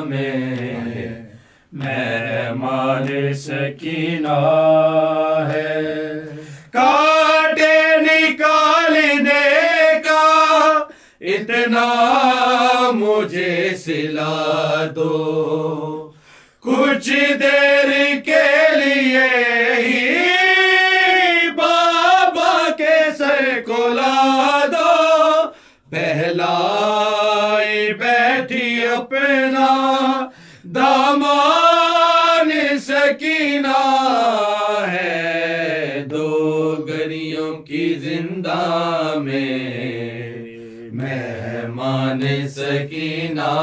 में मेहमान सकीना है। कांटे निकालने का इतना मुझे सिला दो, कुछ देर के लिए ही बाबा के सर को ला दो। पहलाई बैठी अपना दामान सकीना है। दो घड़ियों की जिंदा में मेहमान सकीना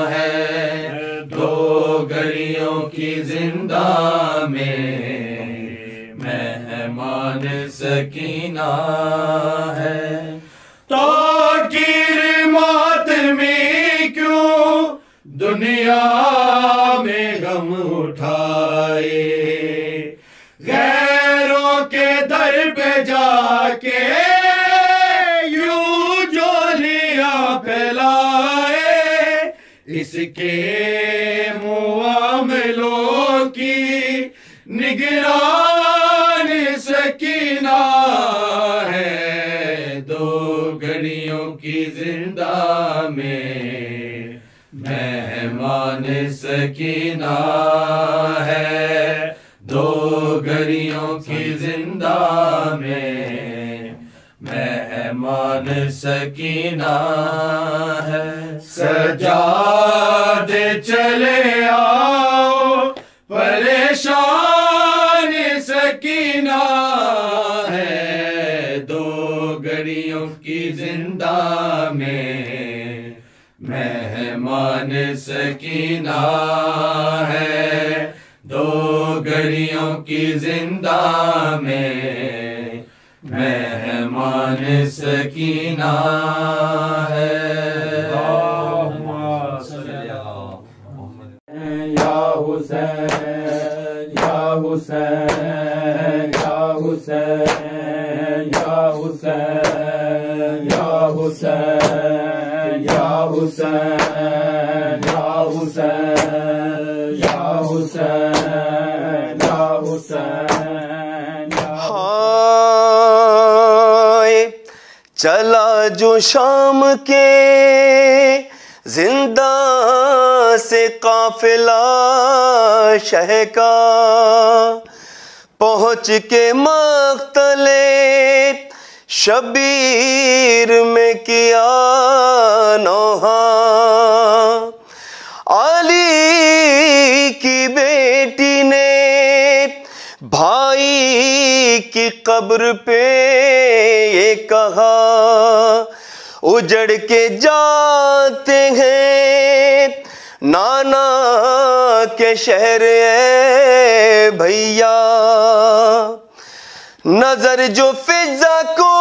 है। दो घड़ियों की जिंदा में मेहमान सकीना है। तो गिर मातमी क्यों दुनिया में गम उठाए, गैरों के दर पे जाके यूं जोलियां फैलाए। इसके मुआमलों की निगरानी सकीना है। दो घड़ियों की जिंदा में मेहमान सकीना है। दो घड़ियों की जिंदा में मेहमान सकीना है। सजादे चले आओ परेशान सकीना है। दो घड़ियों की जिंदा में मेहमान सकीना है। दो घड़ियों की जिंदा में मेहमान सकीना है। या हुसैन या हुसैन या हुसैन या हुसैन या हुसैन या हुसैन या हुसैन या हुसैन या हुसैन। हाय चला जो शाम के जिंदा से काफिला शह का, पहुँच के मख्तले शबीर में किया नौहा। अली की बेटी ने भाई की कब्र पे ये कहा, उजड़ के जाते हैं नाना के शहर है भैया। नजर जो फिजा को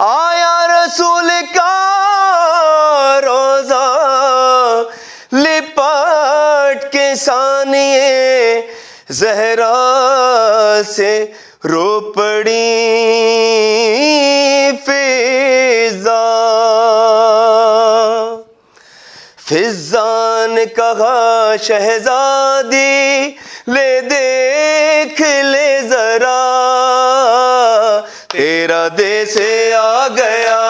आया रसूल का रोजा, लिपट के सानिए जहरा से रो पड़ी फिजा। फिजा ने कहा शहजादी ले देख ले जरा, तेरा देश आ गया।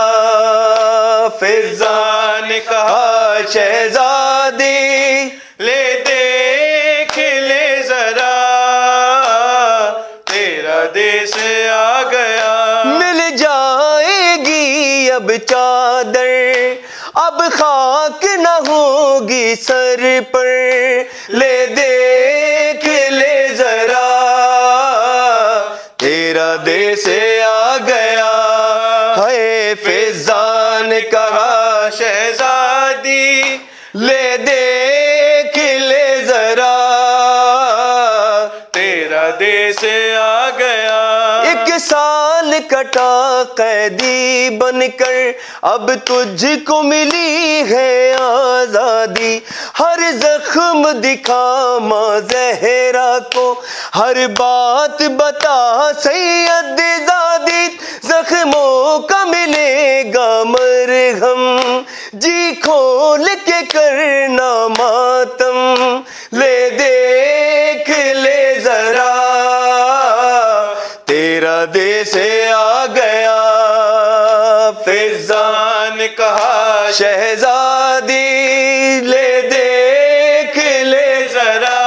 फिजा ने कहा शहजादी ले देख ले जरा, तेरा देश आ गया। मिल जाएगी अब चादर, अब खाक न होगी सर पर, ले देख ले जरा तेरा देश आ गया। है फिजा ने कहा शहजादी, ले देख ले जरा तेरा देश आ गया। एक साल कटा कैदी बनकर, अब तुझको मिली है आजादी। हर जख्म दिखा माँ ज़हरा को, हर बात बता सैयद ज़ादी। जख्मों का मिलेगा मरहम, जी खोल के करना मातम, ले देख ले जरा तेरा देश आ गया। फिजा ने कहा शहजादी, ले देख ले जरा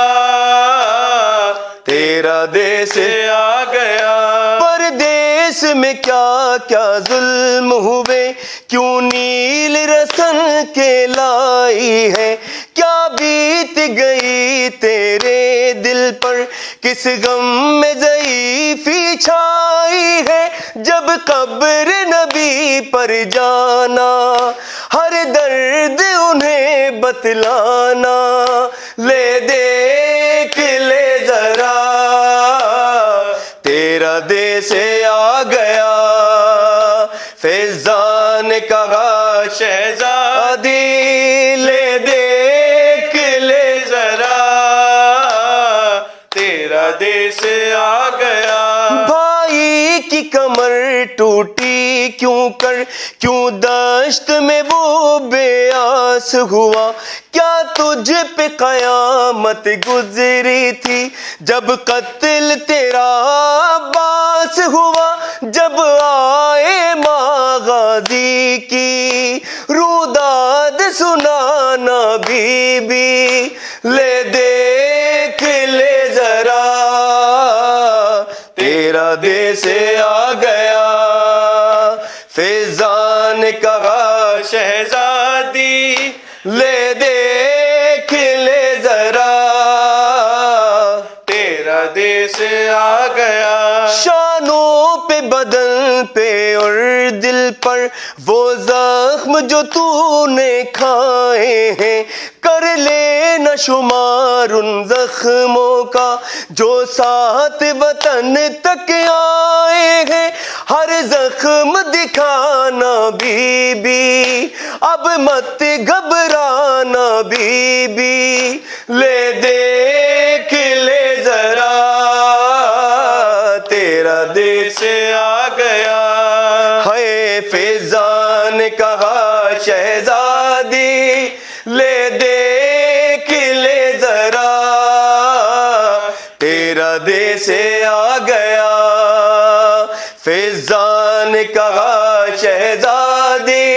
तेरा देश आ गया। परदेश में क्या क्या जुल्म हुए, क्यों नील रसन के लाई है। क्या बीत गई तेरे दिल पर, किस गम में ज़ईफ़ी छाई है। जब कब्र नबी पर जाना, हर दर्द उन्हें बतलाना, ले देख ले जरा तेरा देश आ गया। फिजा ने कहा शहजादी, ले देख ले जरा तेरा देश आ गया। भाई की कमर टूटी क्यों कर, क्यों दश्त में वो बेआस हुआ। क्या तुझ पे कयामत गुजरी थी, जब कत्ल तेरा अब्बास हुआ। जब आए मागाजी की रुदाद सुनाना बीबी, ले देख ले जरा तेरा देश आ गया। फिजा ने कहा शहजादी, ले देख ले जरा तेरा देश आ गया। शानों पे बदन पे और दिल पर वो जख्म जो तूने खाए हैं, कर ले न शुमार उन जख्मों का जो साथ वतन तक आए हैं। हर जख्म दिखाना बीबी, अब मत घबराना बीबी, ले देख ले जरा तेरा देश आ गया। है फिजा ने कहा शहजादी, ले देख ले जरा तेरा देश आ गया। फिजा ने कहा शहजादी,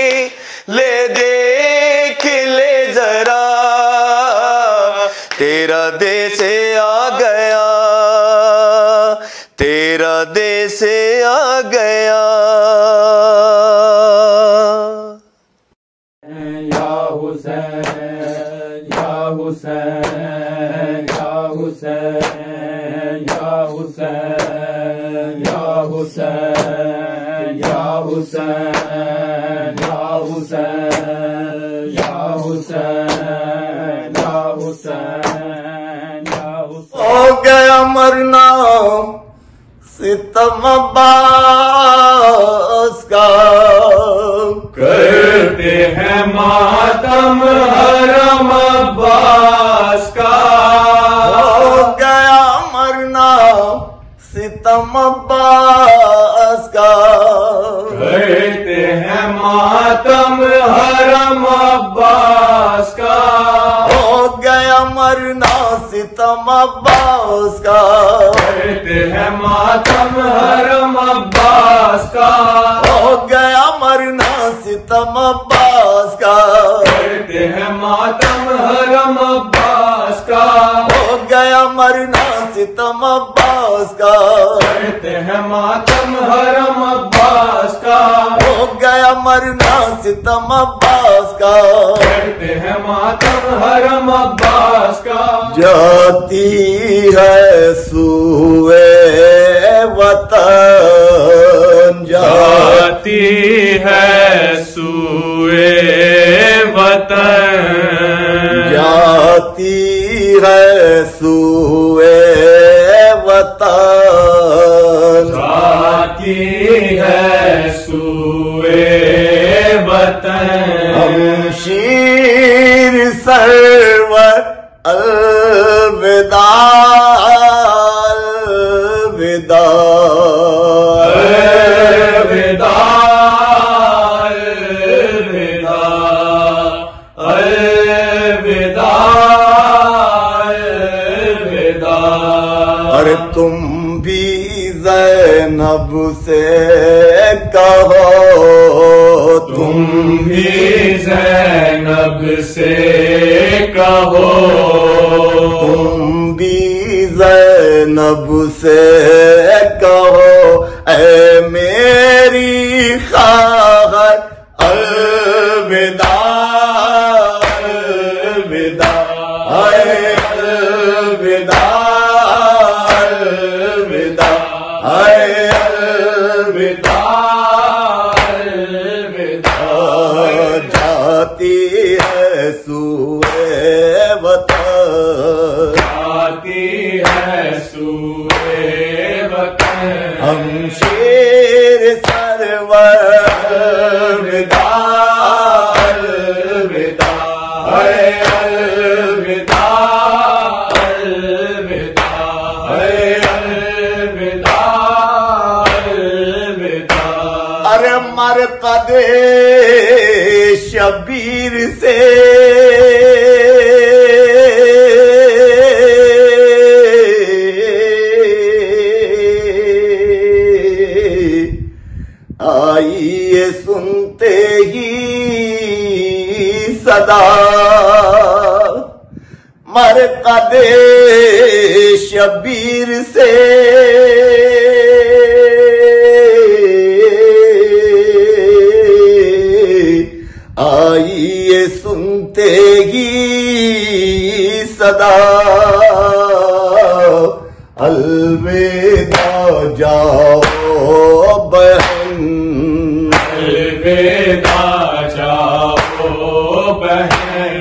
ले देख ले जरा तेरा देश आ गया, तेरा देश आ गया। या हुसैन या हुसैन या हुसैन या हुसैन या हुसैन या हुसैन या हुसैन या हुसैन या हुसैन या हुसैन। हो गया मरना सितम अब्बास का, करते हैं मातम हरम अब्बास का। हो गया मरना सितम अब्बास का, करते हैं मातम हरम अब्बास का। हो गया मरना सितम अब्बास का, करते हैं मातम हरम अब्बास का। हो गया मरना सितम अब्बास का, करते हैं मातम हरम अब्बास का। हो गया मरना सितम अब्बास का। करते हैं मातम हरम अब्बास का, हो गया मरना सितम अब्बास का, करते हैं मातम हरम अब्बास का। जाती है सूए वतन, जाती है सूए वतन, जाती है सूए वतन, जाती है सूए वतन। हम शीर सरवर अलविदा अलविदा अलविदा अलविदा अलविदा अलविदा। अरे तुम भी ज़ैनब से कहो, तुम भी ज़ैनब से कहो, तुम भी ज़ैनब से कहो, ऐ मेरी ख़ाहर अलविदा अलविदा, ऐ अलविदा अलविदा, ऐ अलविदा अलविदा। जाती है सूए वतन, जाती है सूए वतन। हम शेर सरवर अलविदा अलविदा, है अलविदा अलविदा, है अलविदा अलविदा। अरे मरकदे शबीर से आइए सुनते ही सदा, मरकदे शबीर से आइए सुनते ही सदा, अलविदा जाओ बहन, अलविदा जाओ बहन,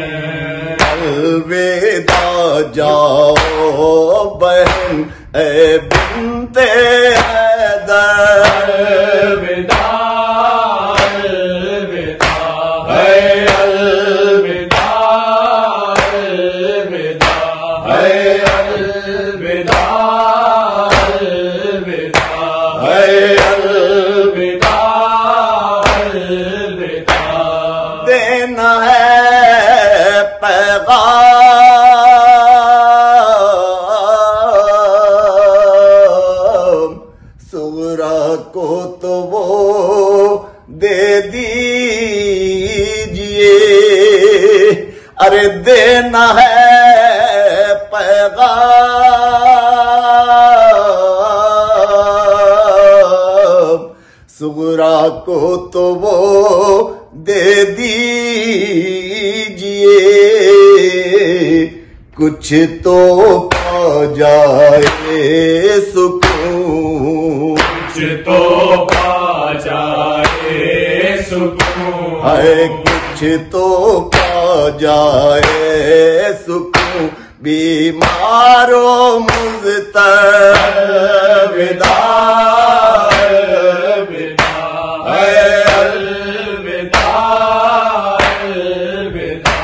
अलविदा जाओ बहन, ए बिनते हैदर, अलविदा अलविदा, है अलविदा अलविदा, है अलविदा अलविदा, है अलविदा अलविदा। देना है पैगाम सुगरा को तो वो दे दीजिए, अरे देना है पैगाम सुगरा को तो वो दे दीजिए, कुछ तो पा जाए सुकून, कुछ तो पा जाए सुकून, है कुछ तो पा जाए सुकून, बीमारों मुज़तर अलविदा अलविदा, है अलविदा अलविदा,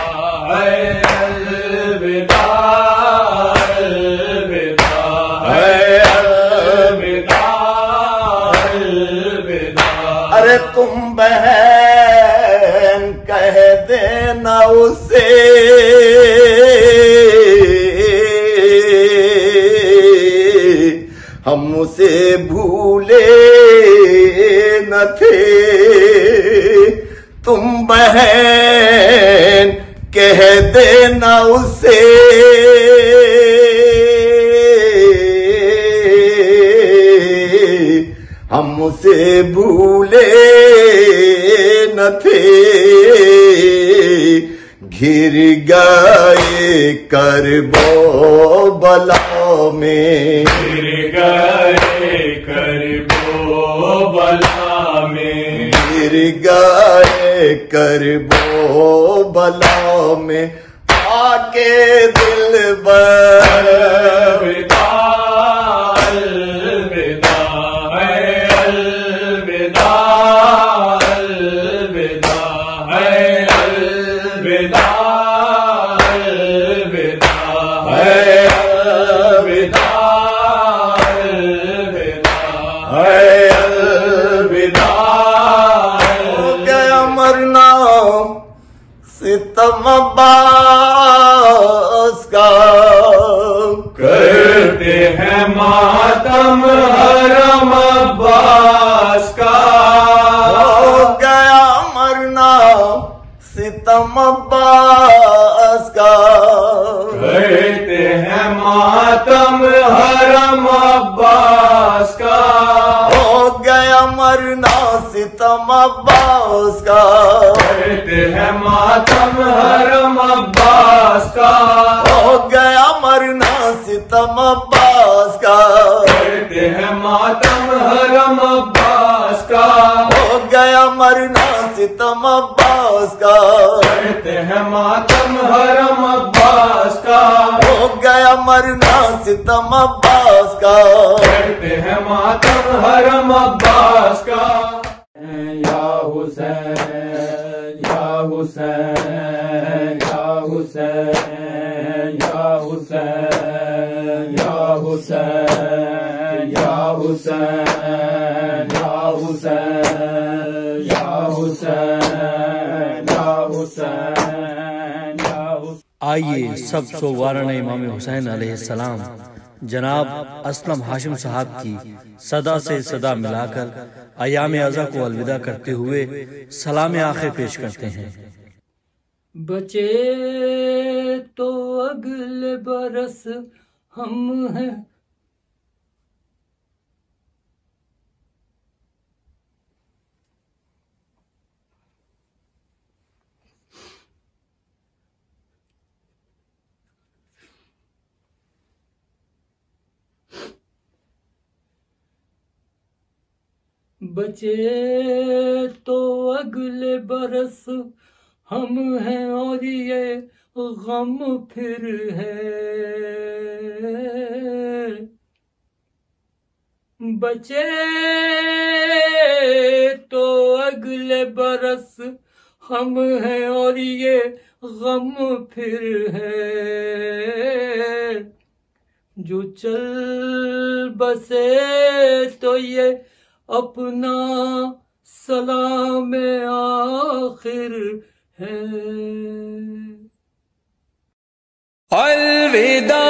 है अलविदा अलविदा, है अलविदा अलविदा। अरे तुम बहन कह देना उसे, हम उसे भूले न थे, तुम बहन कह देना उसे, हमसे भूले न थे, घिर गए करबो बला में, गिर गए करबो बला में, गिर गए करबो बला में, आके दिल बर अलविदा अलविदा है, अलविदा अलविदा है, अलविदा अलविदा है, अलविदा अलविदा है, अलविदा। हो गया मरना सितम अब्बास का, करते हैं मातम हरम अब्बास का। हो गया मरना सितम अब्बास का, करते हैं मातम हरम अब्बास का। हो गया मरना सितम अब्बास का, करते हैं मातम हरम अब्बास का। हो गया मरना सितम अब्बास का, करते हैं मातम हरम अब्बास का। हो गया मरना सितम अब्बास का, करते हैं मातम हरम अब्बास का। हो गया मरना सितम अब्बास का, करते हैं मातम हरम अब्बास का। या हुसैन या हुसैन या हुसैन या हुसैन या हुसैन या हुसैन या हुसैन या हुसैन या हुसैन या हुसैन। आइए सब सोवारण इमाम हुसैन अलैहिस्सलाम जनाब असलम हाशिम साहब की सदा से सदा मिलाकर अयाम अज़ा को अलविदा करते हुए सलाम आखिर पेश करते हैं। बचे तो अगले बरस हम हैं, बचे तो अगले बरस हम हैं और ये गम फिर है। बचे तो अगले बरस हम हैं और ये गम फिर है। जो चल बसे तो ये अपना सलाम आखिर है। अलविदा